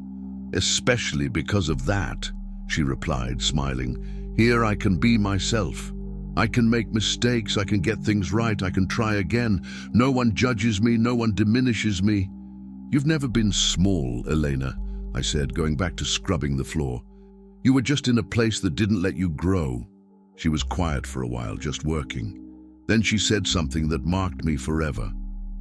"Especially because of that," she replied, smiling. "Here I can be myself. I can make mistakes, I can get things right, I can try again. No one judges me, no one diminishes me." "You've never been small, Elena," I said, going back to scrubbing the floor. "You were just in a place that didn't let you grow." She was quiet for a while, just working. Then she said something that marked me forever.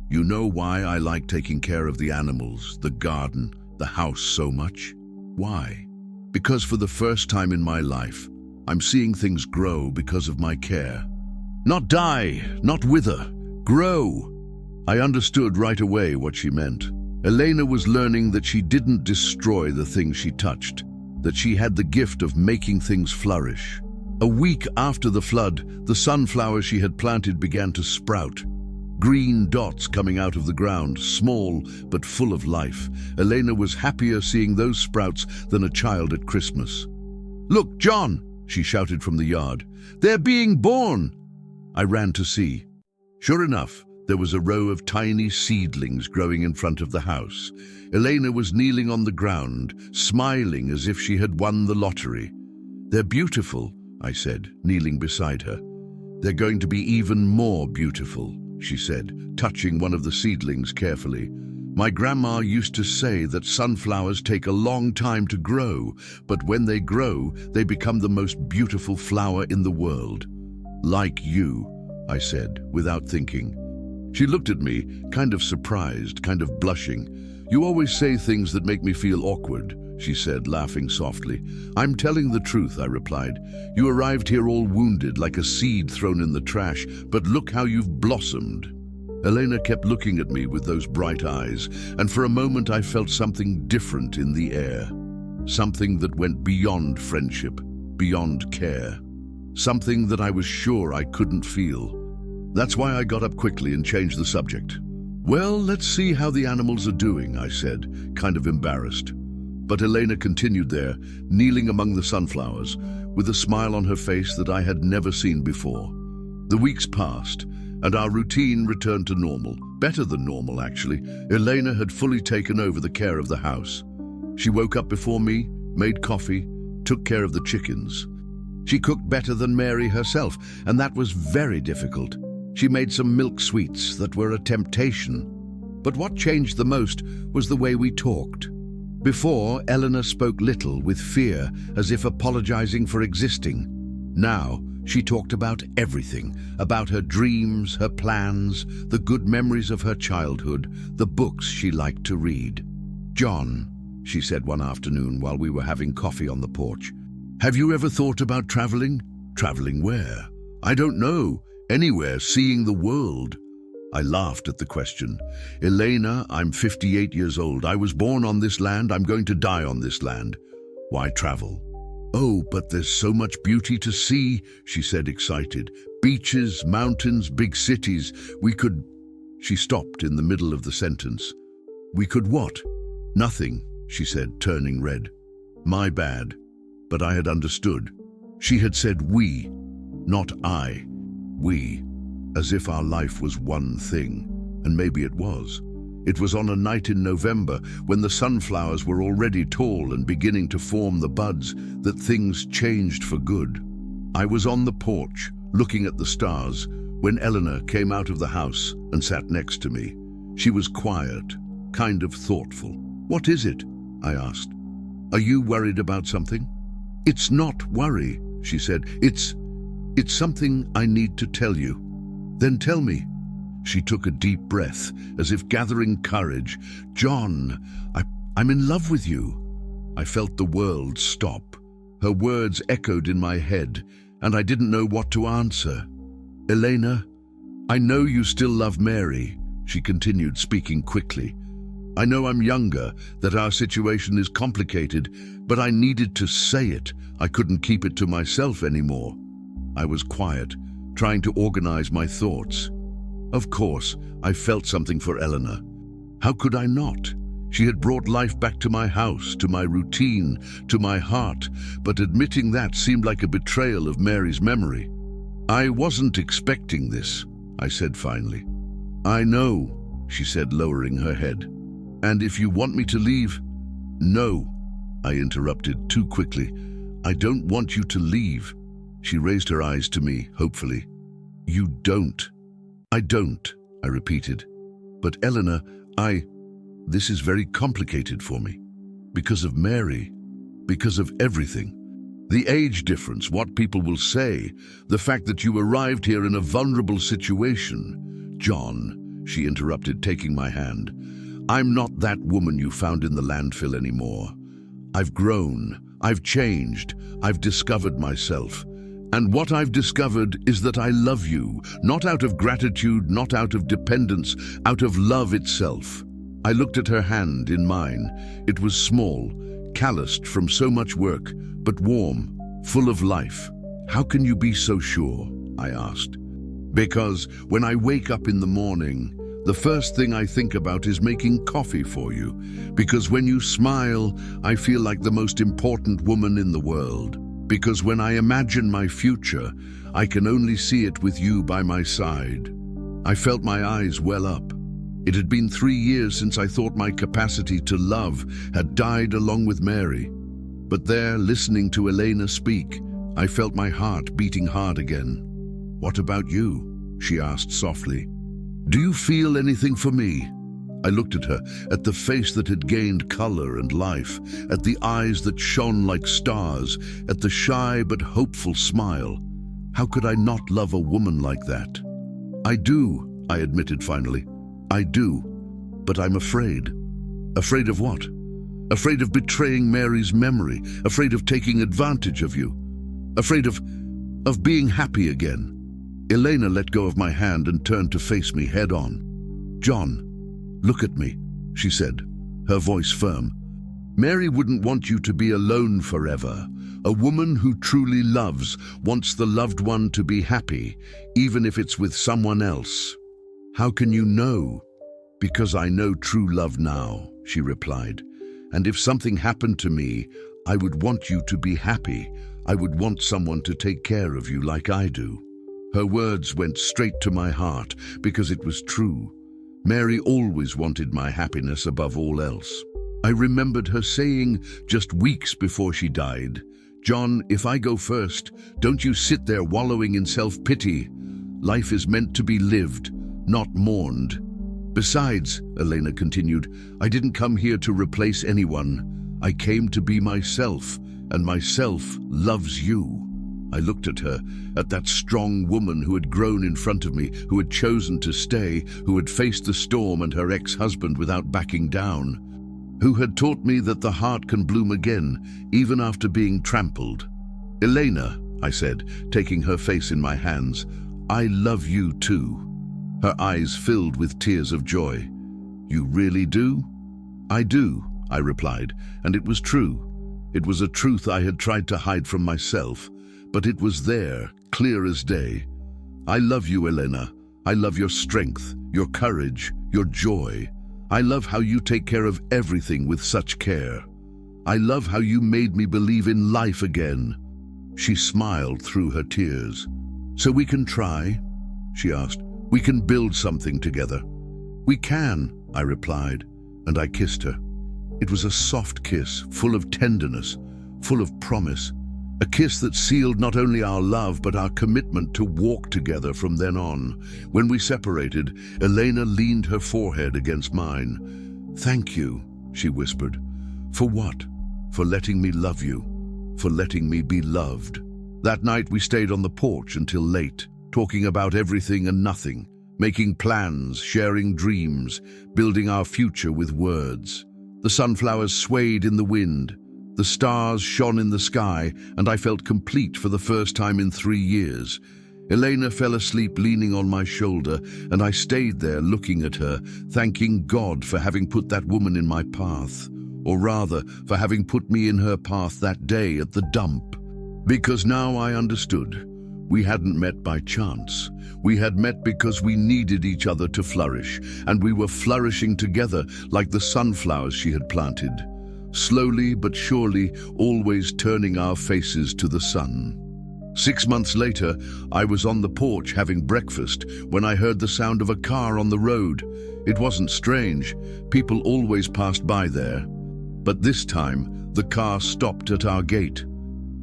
"You know why I like taking care of the animals, the garden, the house so much?" "Why?" "Because for the first time in my life, I'm seeing things grow because of my care. Not die, not wither, grow." I understood right away what she meant. Elena was learning that she didn't destroy the things she touched, that she had the gift of making things flourish. A week after the flood, the sunflowers she had planted began to sprout. Green dots coming out of the ground, small but full of life. Elena was happier seeing those sprouts than a child at Christmas. "Look, John!" she shouted from the yard. "They're being born!" I ran to see. Sure enough, there was a row of tiny seedlings growing in front of the house. Elena was kneeling on the ground, smiling as if she had won the lottery. "They're beautiful," I said, kneeling beside her. "They're going to be even more beautiful," she said, touching one of the seedlings carefully. "My grandma used to say that sunflowers take a long time to grow, but when they grow, they become the most beautiful flower in the world." "Like you," I said, without thinking. She looked at me, kind of surprised, kind of blushing. "You always say things that make me feel awkward," she said, laughing softly. "I'm telling the truth," I replied. "You arrived here all wounded, like a seed thrown in the trash, but look how you've blossomed." Elena kept looking at me with those bright eyes, and for a moment I felt something different in the air. Something that went beyond friendship, beyond care. Something that I was sure I couldn't feel. That's why I got up quickly and changed the subject. "Well, let's see how the animals are doing," I said, kind of embarrassed. But Elena continued there, kneeling among the sunflowers, with a smile on her face that I had never seen before. The weeks passed, and our routine returned to normal. Better than normal, actually. Elena had fully taken over the care of the house. She woke up before me, made coffee, took care of the chickens. She cooked better than Mary herself, and that was very difficult. She made some milk sweets that were a temptation. But what changed the most was the way we talked. Before, Eleanor spoke little, with fear, as if apologizing for existing. Now, she talked about everything, about her dreams, her plans, the good memories of her childhood, the books she liked to read. "John," she said one afternoon while we were having coffee on the porch, "have you ever thought about traveling?" "Traveling where?" "I don't know. Anywhere, seeing the world." I laughed at the question. "Elena, I'm 58 years old. I was born on this land. I'm going to die on this land. Why travel?" "Oh, but there's so much beauty to see," she said, excited. "Beaches, mountains, big cities. We could..." She stopped in the middle of the sentence. "We could what?" "Nothing," she said, turning red. My bad. But I had understood. She had said we, not I. We. As if our life was one thing, and maybe it was. It was on a night in November, when the sunflowers were already tall and beginning to form the buds, that things changed for good. I was on the porch, looking at the stars, when Eleanor came out of the house and sat next to me. She was quiet, kind of thoughtful. "What is it?" I asked. "Are you worried about something?" "It's not worry," she said. It's something I need to tell you." "Then tell me." She took a deep breath, as if gathering courage. "John, I'm in love with you." I felt the world stop. Her words echoed in my head, and I didn't know what to answer. "Elena, I know you still love Mary," she continued, speaking quickly. "I know I'm younger, that our situation is complicated, but I needed to say it. I couldn't keep it to myself anymore." I was quiet, trying to organize my thoughts. Of course, I felt something for Eleanor. How could I not? She had brought life back to my house, to my routine, to my heart, but admitting that seemed like a betrayal of Mary's memory. "I wasn't expecting this," I said finally. "I know," she said, lowering her head. "And if you want me to leave..." "No," I interrupted too quickly. "I don't want you to leave." She raised her eyes to me, hopefully. "You don't." "I don't," I repeated. "But Eleanor, this is very complicated for me. Because of Mary. Because of everything. The age difference, what people will say, the fact that you arrived here in a vulnerable situation." "John," she interrupted, taking my hand, "I'm not that woman you found in the landfill anymore. I've grown, I've changed, I've discovered myself. And what I've discovered is that I love you, not out of gratitude, not out of dependence, out of love itself." I looked at her hand in mine. It was small, calloused from so much work, but warm, full of life. "How can you be so sure?" I asked. "Because when I wake up in the morning, the first thing I think about is making coffee for you. Because when you smile, I feel like the most important woman in the world. Because when I imagine my future, I can only see it with you by my side." I felt my eyes well up. It had been 3 years since I thought my capacity to love had died along with Mary. But there, listening to Elena speak, I felt my heart beating hard again. "What about you?" she asked softly. "Do you feel anything for me?" I looked at her, at the face that had gained color and life, at the eyes that shone like stars, at the shy but hopeful smile. How could I not love a woman like that? "I do," I admitted finally. "I do. But I'm afraid." "Afraid of what?" Afraid of betraying Mary's memory, afraid of taking advantage of you, afraid of being happy again. Elena let go of my hand and turned to face me head on. "John, look at me," she said, her voice firm. "Mary wouldn't want you to be alone forever. A woman who truly loves wants the loved one to be happy, even if it's with someone else." "How can you know?" "Because I know true love now," she replied. "And if something happened to me, I would want you to be happy. I would want someone to take care of you like I do." Her words went straight to my heart because it was true. Mary always wanted my happiness above all else. I remembered her saying just weeks before she died, "John, if I go first, don't you sit there wallowing in self-pity. Life is meant to be lived, not mourned." "Besides," Elena continued, "I didn't come here to replace anyone. I came to be myself, and myself loves you." I looked at her, at that strong woman who had grown in front of me, who had chosen to stay, who had faced the storm and her ex-husband without backing down, who had taught me that the heart can bloom again, even after being trampled. "Elena," I said, taking her face in my hands, "I love you too." Her eyes filled with tears of joy. "You really do?" "I do," I replied, and it was true. It was a truth I had tried to hide from myself, but it was there, clear as day. "I love you, Elena. I love your strength, your courage, your joy. I love how you take care of everything with such care. I love how you made me believe in life again." She smiled through her tears. "So we can try?" she asked. "We can build something together." "We can," I replied, and I kissed her. It was a soft kiss, full of tenderness, full of promise. A kiss that sealed not only our love, but our commitment to walk together from then on. When we separated, Elena leaned her forehead against mine. "Thank you," she whispered. "For what?" "For letting me love you, for letting me be loved." That night we stayed on the porch until late, talking about everything and nothing, making plans, sharing dreams, building our future with words. The sunflowers swayed in the wind. The stars shone in the sky, and I felt complete for the first time in 3 years. Elena fell asleep leaning on my shoulder, and I stayed there looking at her, thanking God for having put that woman in my path, or rather, for having put me in her path that day at the dump. Because now I understood. We hadn't met by chance. We had met because we needed each other to flourish, and we were flourishing together like the sunflowers she had planted. Slowly but surely, always turning our faces to the sun. 6 months later, I was on the porch having breakfast when I heard the sound of a car on the road. It wasn't strange. People always passed by there. But this time, the car stopped at our gate.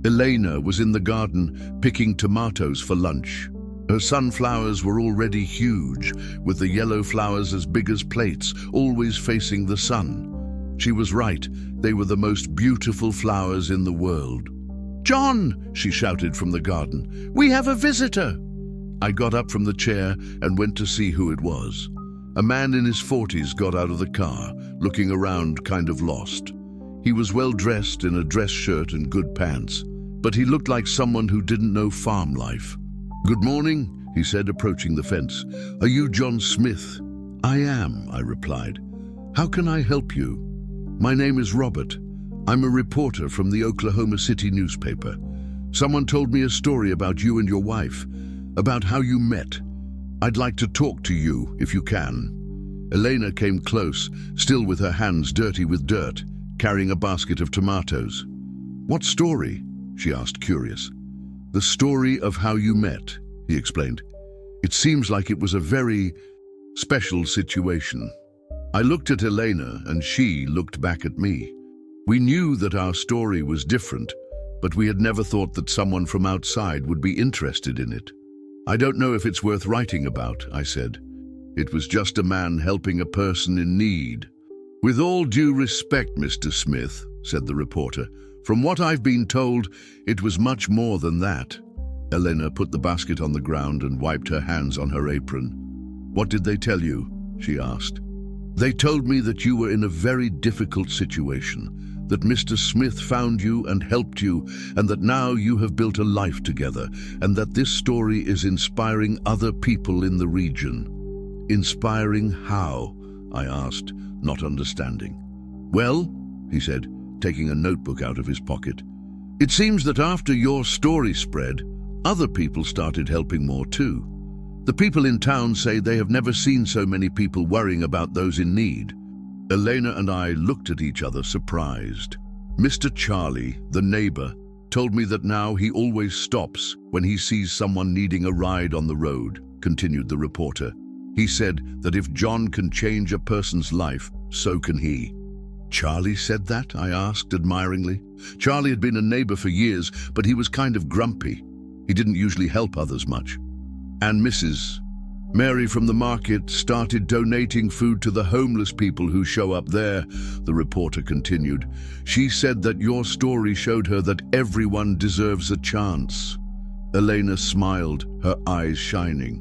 Elena was in the garden picking tomatoes for lunch. Her sunflowers were already huge, with the yellow flowers as big as plates, always facing the sun. She was right. They were the most beautiful flowers in the world. "John!" she shouted from the garden. "We have a visitor!" I got up from the chair and went to see who it was. A man in his 40s got out of the car, looking around kind of lost. He was well dressed in a dress shirt and good pants, but he looked like someone who didn't know farm life. "Good morning," he said, approaching the fence. "Are you John Smith?" "I am," I replied. "How can I help you?" "My name is Robert. I'm a reporter from the Oklahoma City newspaper. Someone told me a story about you and your wife, about how you met. I'd like to talk to you, if you can." Elena came close, still with her hands dirty with dirt, carrying a basket of tomatoes. "What story?" she asked, curious. "The story of how you met," he explained. "It seems like it was a very special situation." I looked at Elena, and she looked back at me. We knew that our story was different, but we had never thought that someone from outside would be interested in it. "I don't know if it's worth writing about," I said. "It was just a man helping a person in need." "With all due respect, Mr. Smith," said the reporter, "from what I've been told, it was much more than that." Elena put the basket on the ground and wiped her hands on her apron. "What did they tell you?" she asked. They told me that you were in a very difficult situation, that Mr. Smith found you and helped you, and that now you have built a life together, and that this story is inspiring other people in the region. Inspiring how? I asked, not understanding. Well, he said, taking a notebook out of his pocket, it seems that after your story spread, other people started helping more too. The people in town say they have never seen so many people worrying about those in need. Elena and I looked at each other surprised. Mr. Charlie, the neighbor, told me that now he always stops when he sees someone needing a ride on the road, continued the reporter. He said that if John can change a person's life, so can he. Charlie said that? I asked admiringly. Charlie had been a neighbor for years, but he was kind of grumpy. He didn't usually help others much. And Mrs. Mary from the market started donating food to the homeless people who show up there, the reporter continued. She said that your story showed her that everyone deserves a chance. Elena smiled, her eyes shining.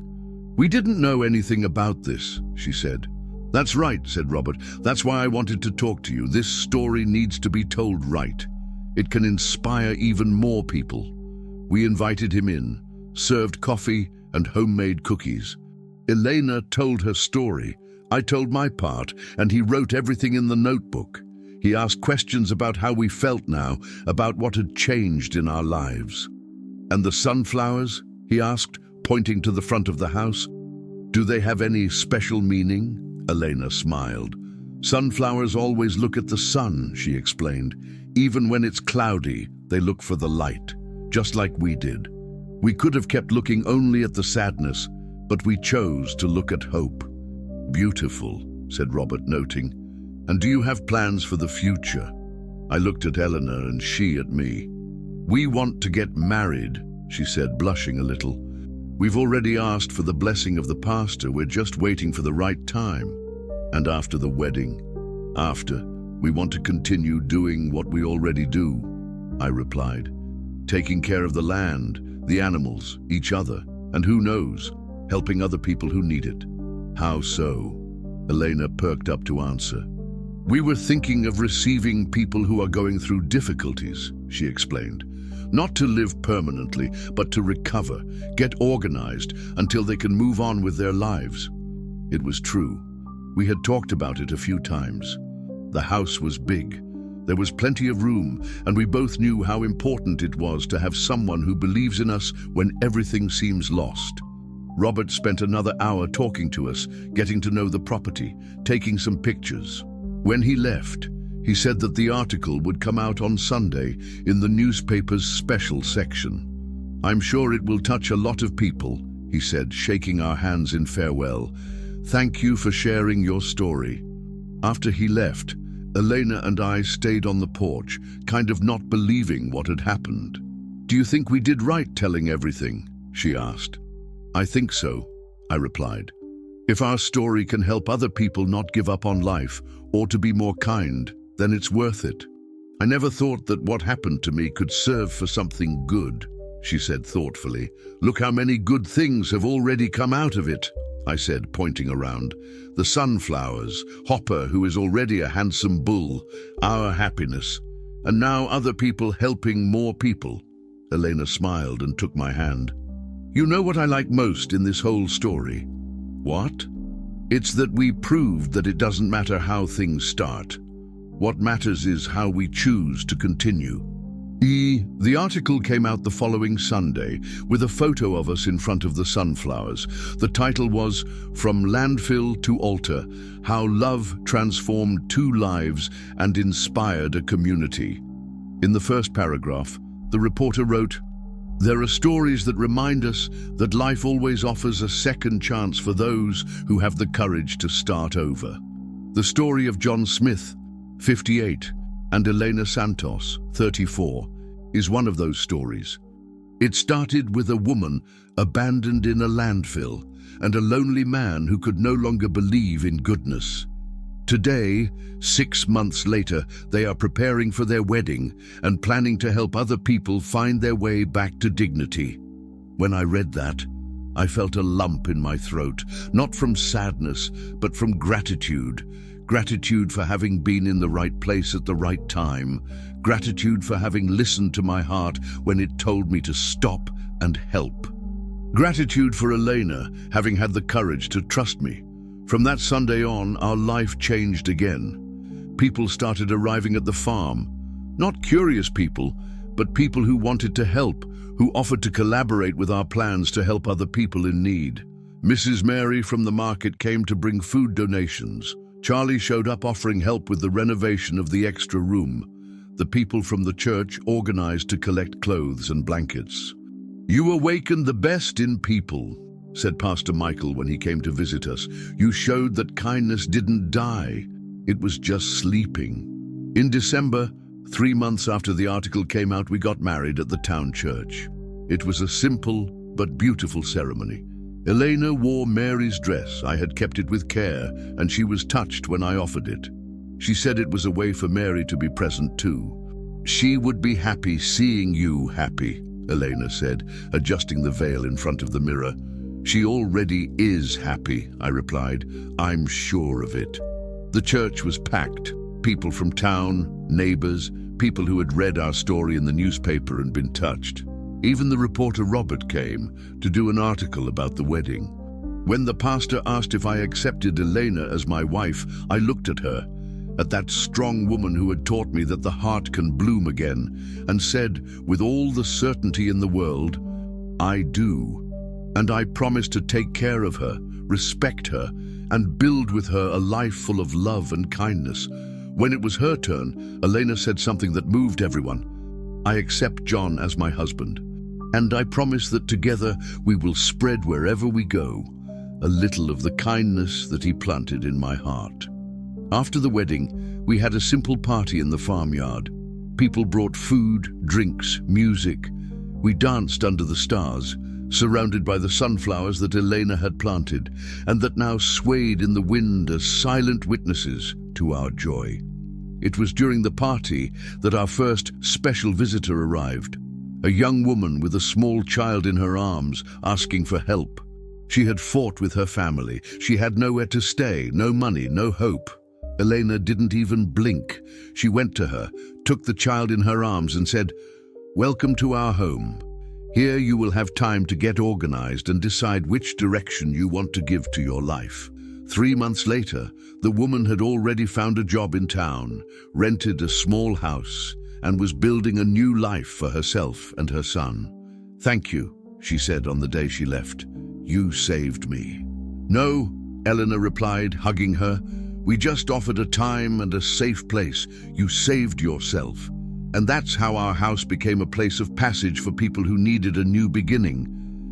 We didn't know anything about this, she said. That's right, said Robert. That's why I wanted to talk to you. This story needs to be told right. It can inspire even more people. We invited him in, served coffee and homemade cookies. Elena told her story. I told my part, and he wrote everything in the notebook. He asked questions about how we felt now, about what had changed in our lives. And the sunflowers? He asked, pointing to the front of the house. Do they have any special meaning? Elena smiled. Sunflowers always look at the sun, she explained. Even when it's cloudy, they look for the light, just like we did. We could have kept looking only at the sadness, but we chose to look at hope. Beautiful, said Robert, noting. And do you have plans for the future? I looked at Eleanor and she at me. We want to get married, she said, blushing a little. We've already asked for the blessing of the pastor. We're just waiting for the right time. And after the wedding, we want to continue doing what we already do, I replied. Taking care of the land, the animals, each other, and who knows, helping other people who need it. How so? Elena perked up to answer. We were thinking of receiving people who are going through difficulties, she explained. Not to live permanently, but to recover, get organized until they can move on with their lives. It was true. We had talked about it a few times. The house was big. There was plenty of room, and we both knew how important it was to have someone who believes in us when everything seems lost. Robert spent another hour talking to us, getting to know the property, taking some pictures. When he left, he said that the article would come out on Sunday in the newspaper's special section. I'm sure it will touch a lot of people, he said, shaking our hands in farewell. Thank you for sharing your story. After he left, Elena and I stayed on the porch, kind of not believing what had happened. Do you think we did right telling everything? She asked. I think so, I replied. If our story can help other people not give up on life or to be more kind, then it's worth it. I never thought that what happened to me could serve for something good, she said thoughtfully. Look how many good things have already come out of it, I said, pointing around. The sunflowers, Hopper, who is already a handsome bull, our happiness, and now other people helping more people. Elena smiled and took my hand. You know what I like most in this whole story? What? It's that we proved that it doesn't matter how things start. What matters is how we choose to continue. The article came out the following Sunday with a photo of us in front of the sunflowers. The title was From Landfill to Altar, How Love Transformed Two Lives and Inspired a Community. In the first paragraph, the reporter wrote, there are stories that remind us that life always offers a second chance for those who have the courage to start over. The story of John Smith, 58, and Elena Santos, 34, is one of those stories. It started with a woman abandoned in a landfill and a lonely man who could no longer believe in goodness. Today, 6 months later, they are preparing for their wedding and planning to help other people find their way back to dignity. When I read that, I felt a lump in my throat, not from sadness, but from gratitude. Gratitude for having been in the right place at the right time. Gratitude for having listened to my heart when it told me to stop and help. Gratitude for Elena having had the courage to trust me. From that Sunday on, our life changed again. People started arriving at the farm. Not curious people, but people who wanted to help, who offered to collaborate with our plans to help other people in need. Mrs. Mary from the market came to bring food donations. Charlie showed up offering help with the renovation of the extra room. The people from the church organized to collect clothes and blankets. "You awakened the best in people," said Pastor Michael when he came to visit us. "You showed that kindness didn't die. It was just sleeping." In December, 3 months after the article came out, we got married at the town church. It was a simple but beautiful ceremony. Elena wore Mary's dress. I had kept it with care, and she was touched when I offered it. She said it was a way for Mary to be present too. "She would be happy seeing you happy," Elena said, adjusting the veil in front of the mirror. "She already is happy," I replied. "I'm sure of it." The church was packed. People from town, neighbors, people who had read our story in the newspaper and been touched. Even the reporter Robert came to do an article about the wedding. When the pastor asked if I accepted Elena as my wife, I looked at her, at that strong woman who had taught me that the heart can bloom again, and said, with all the certainty in the world, "I do." And I promised to take care of her, respect her, and build with her a life full of love and kindness. When it was her turn, Elena said something that moved everyone. "I accept John as my husband, and I promise that together we will spread wherever we go a little of the kindness that he planted in my heart." After the wedding, we had a simple party in the farmyard. People brought food, drinks, music. We danced under the stars, surrounded by the sunflowers that Elena had planted, and that now swayed in the wind as silent witnesses to our joy. It was during the party that our first special visitor arrived, a young woman with a small child in her arms asking for help. She had fought with her family. She had nowhere to stay, no money, no hope. Elena didn't even blink. She went to her, took the child in her arms and said, "Welcome to our home. Here you will have time to get organized and decide which direction you want to give to your life." 3 months later, the woman had already found a job in town, rented a small house, and was building a new life for herself and her son. "Thank you," she said on the day she left. "You saved me." "No," Eleanor replied, hugging her. "We just offered a time and a safe place. You saved yourself." And that's how our house became a place of passage for people who needed a new beginning.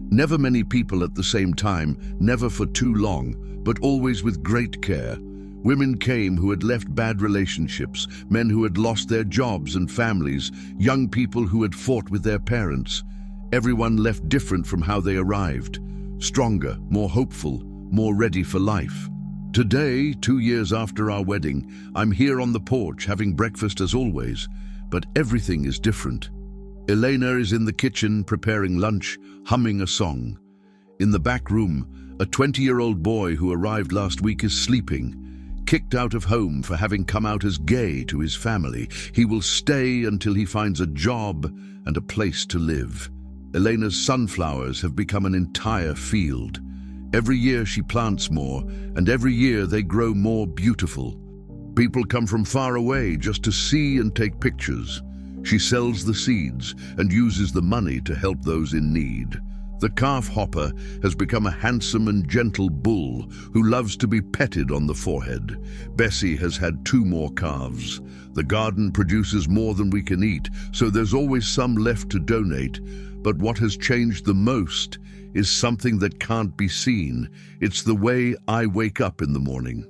Never many people at the same time, never for too long, but always with great care. Women came who had left bad relationships, men who had lost their jobs and families, young people who had fought with their parents. Everyone left different from how they arrived, stronger, more hopeful, more ready for life. Today, 2 years after our wedding, I'm here on the porch having breakfast as always, but everything is different. Elena is in the kitchen preparing lunch, humming a song. In the back room, a 20-year-old boy who arrived last week is sleeping. Kicked out of home for having come out as gay to his family, he will stay until he finds a job and a place to live. Elena's sunflowers have become an entire field. Every year she plants more, and every year they grow more beautiful. People come from far away just to see and take pictures. She sells the seeds and uses the money to help those in need. The calf hopper has become a handsome and gentle bull who loves to be petted on the forehead. Bessie has had 2 more calves. The garden produces more than we can eat, so there's always some left to donate. But what has changed the most is something that can't be seen. It's the way I wake up in the morning.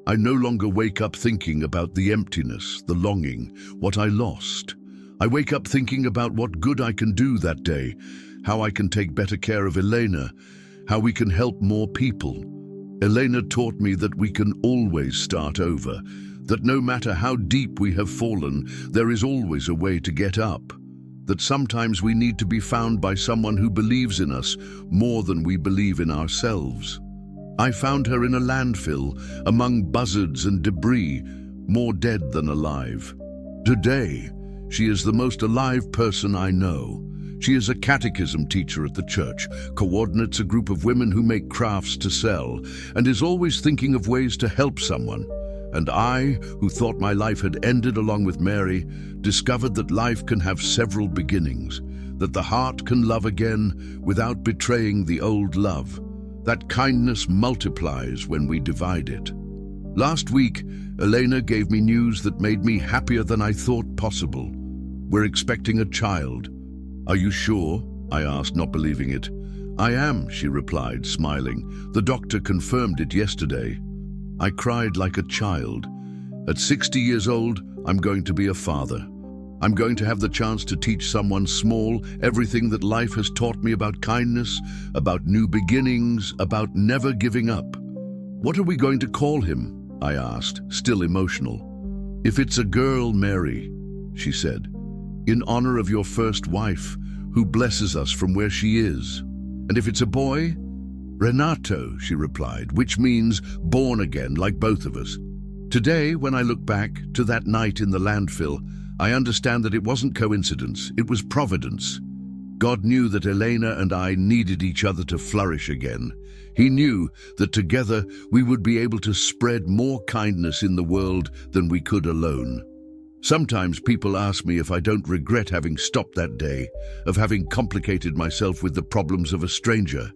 I no longer wake up thinking about the emptiness, the longing, what I lost. I wake up thinking about what good I can do that day, how I can take better care of Elena, how we can help more people. Elena taught me that we can always start over, that no matter how deep we have fallen, there is always a way to get up. that sometimes we need to be found by someone who believes in us more than we believe in ourselves. I found her in a landfill, among buzzards and debris, more dead than alive. Today, she is the most alive person I know. She is a catechism teacher at the church, coordinates a group of women who make crafts to sell, and is always thinking of ways to help someone. And I, who thought my life had ended along with Mary, discovered that life can have several beginnings, that the heart can love again without betraying the old love, that kindness multiplies when we divide it. Last week, Elena gave me news that made me happier than I thought possible. We're expecting a child. "Are you sure?" I asked, not believing it. "I am," she replied, smiling. "The doctor confirmed it yesterday." I cried like a child. At 60 years old, I'm going to be a father. I'm going to have the chance to teach someone small everything that life has taught me about kindness, about new beginnings, about never giving up. "What are we going to call him?" I asked, still emotional. "If it's a girl, Mary," she said, "in honor of your first wife, who blesses us from where she is. And if it's a boy, Renato," she replied, which means born again, like both of us. Today, when I look back to that night in the landfill, I understand that it wasn't coincidence, it was providence. God knew that Elena and I needed each other to flourish again. He knew that together we would be able to spread more kindness in the world than we could alone. Sometimes people ask me if I don't regret having stopped that day, of having complicated myself with the problems of a stranger.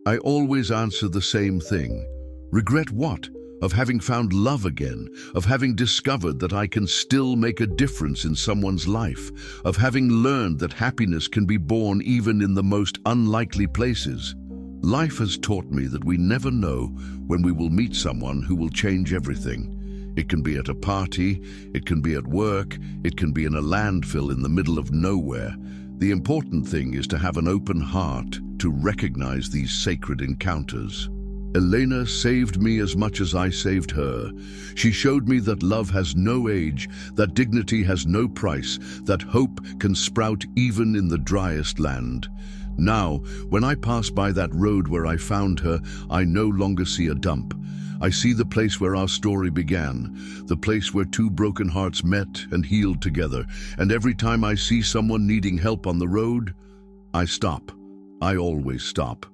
I always answer the same thing. Regret what? Of having found love again, of having discovered that I can still make a difference in someone's life, of having learned that happiness can be born even in the most unlikely places. Life has taught me that we never know when we will meet someone who will change everything. It can be at a party, it can be at work, it can be in a landfill in the middle of nowhere. The important thing is to have an open heart to recognize these sacred encounters. Elena saved me as much as I saved her. She showed me that love has no age, that dignity has no price, that hope can sprout even in the driest land. Now, when I pass by that road where I found her, I no longer see a dump. I see the place where our story began, the place where two broken hearts met and healed together. And every time I see someone needing help on the road, I stop. I always stop.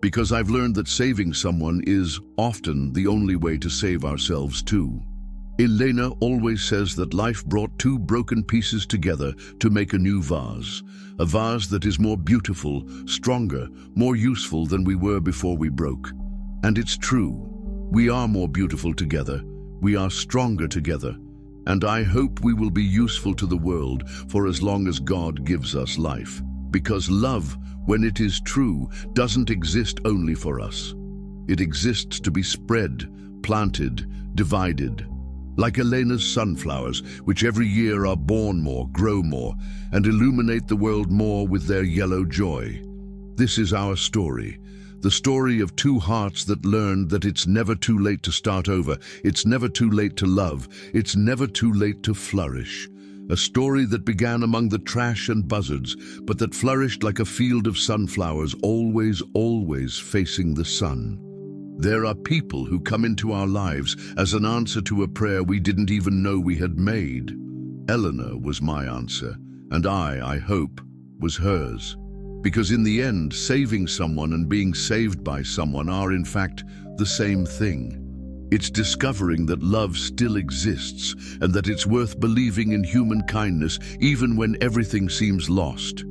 Because I've learned that saving someone is often the only way to save ourselves too. Elena always says that life brought two broken pieces together to make a new vase. A vase that is more beautiful, stronger, more useful than we were before we broke. And it's true. We are more beautiful together. We are stronger together. And I hope we will be useful to the world for as long as God gives us life. Because love, when it is true, doesn't exist only for us. It exists to be spread, planted, divided. Like Elena's sunflowers, which every year are born more, grow more, and illuminate the world more with their yellow joy. This is our story. The story of two hearts that learned that it's never too late to start over, it's never too late to love, it's never too late to flourish. A story that began among the trash and buzzards, but that flourished like a field of sunflowers, always, always facing the sun. There are people who come into our lives as an answer to a prayer we didn't even know we had made. Eleanor was my answer, and I hope, was hers. Because in the end, saving someone and being saved by someone are, in fact, the same thing. It's discovering that love still exists and that it's worth believing in human kindness even when everything seems lost.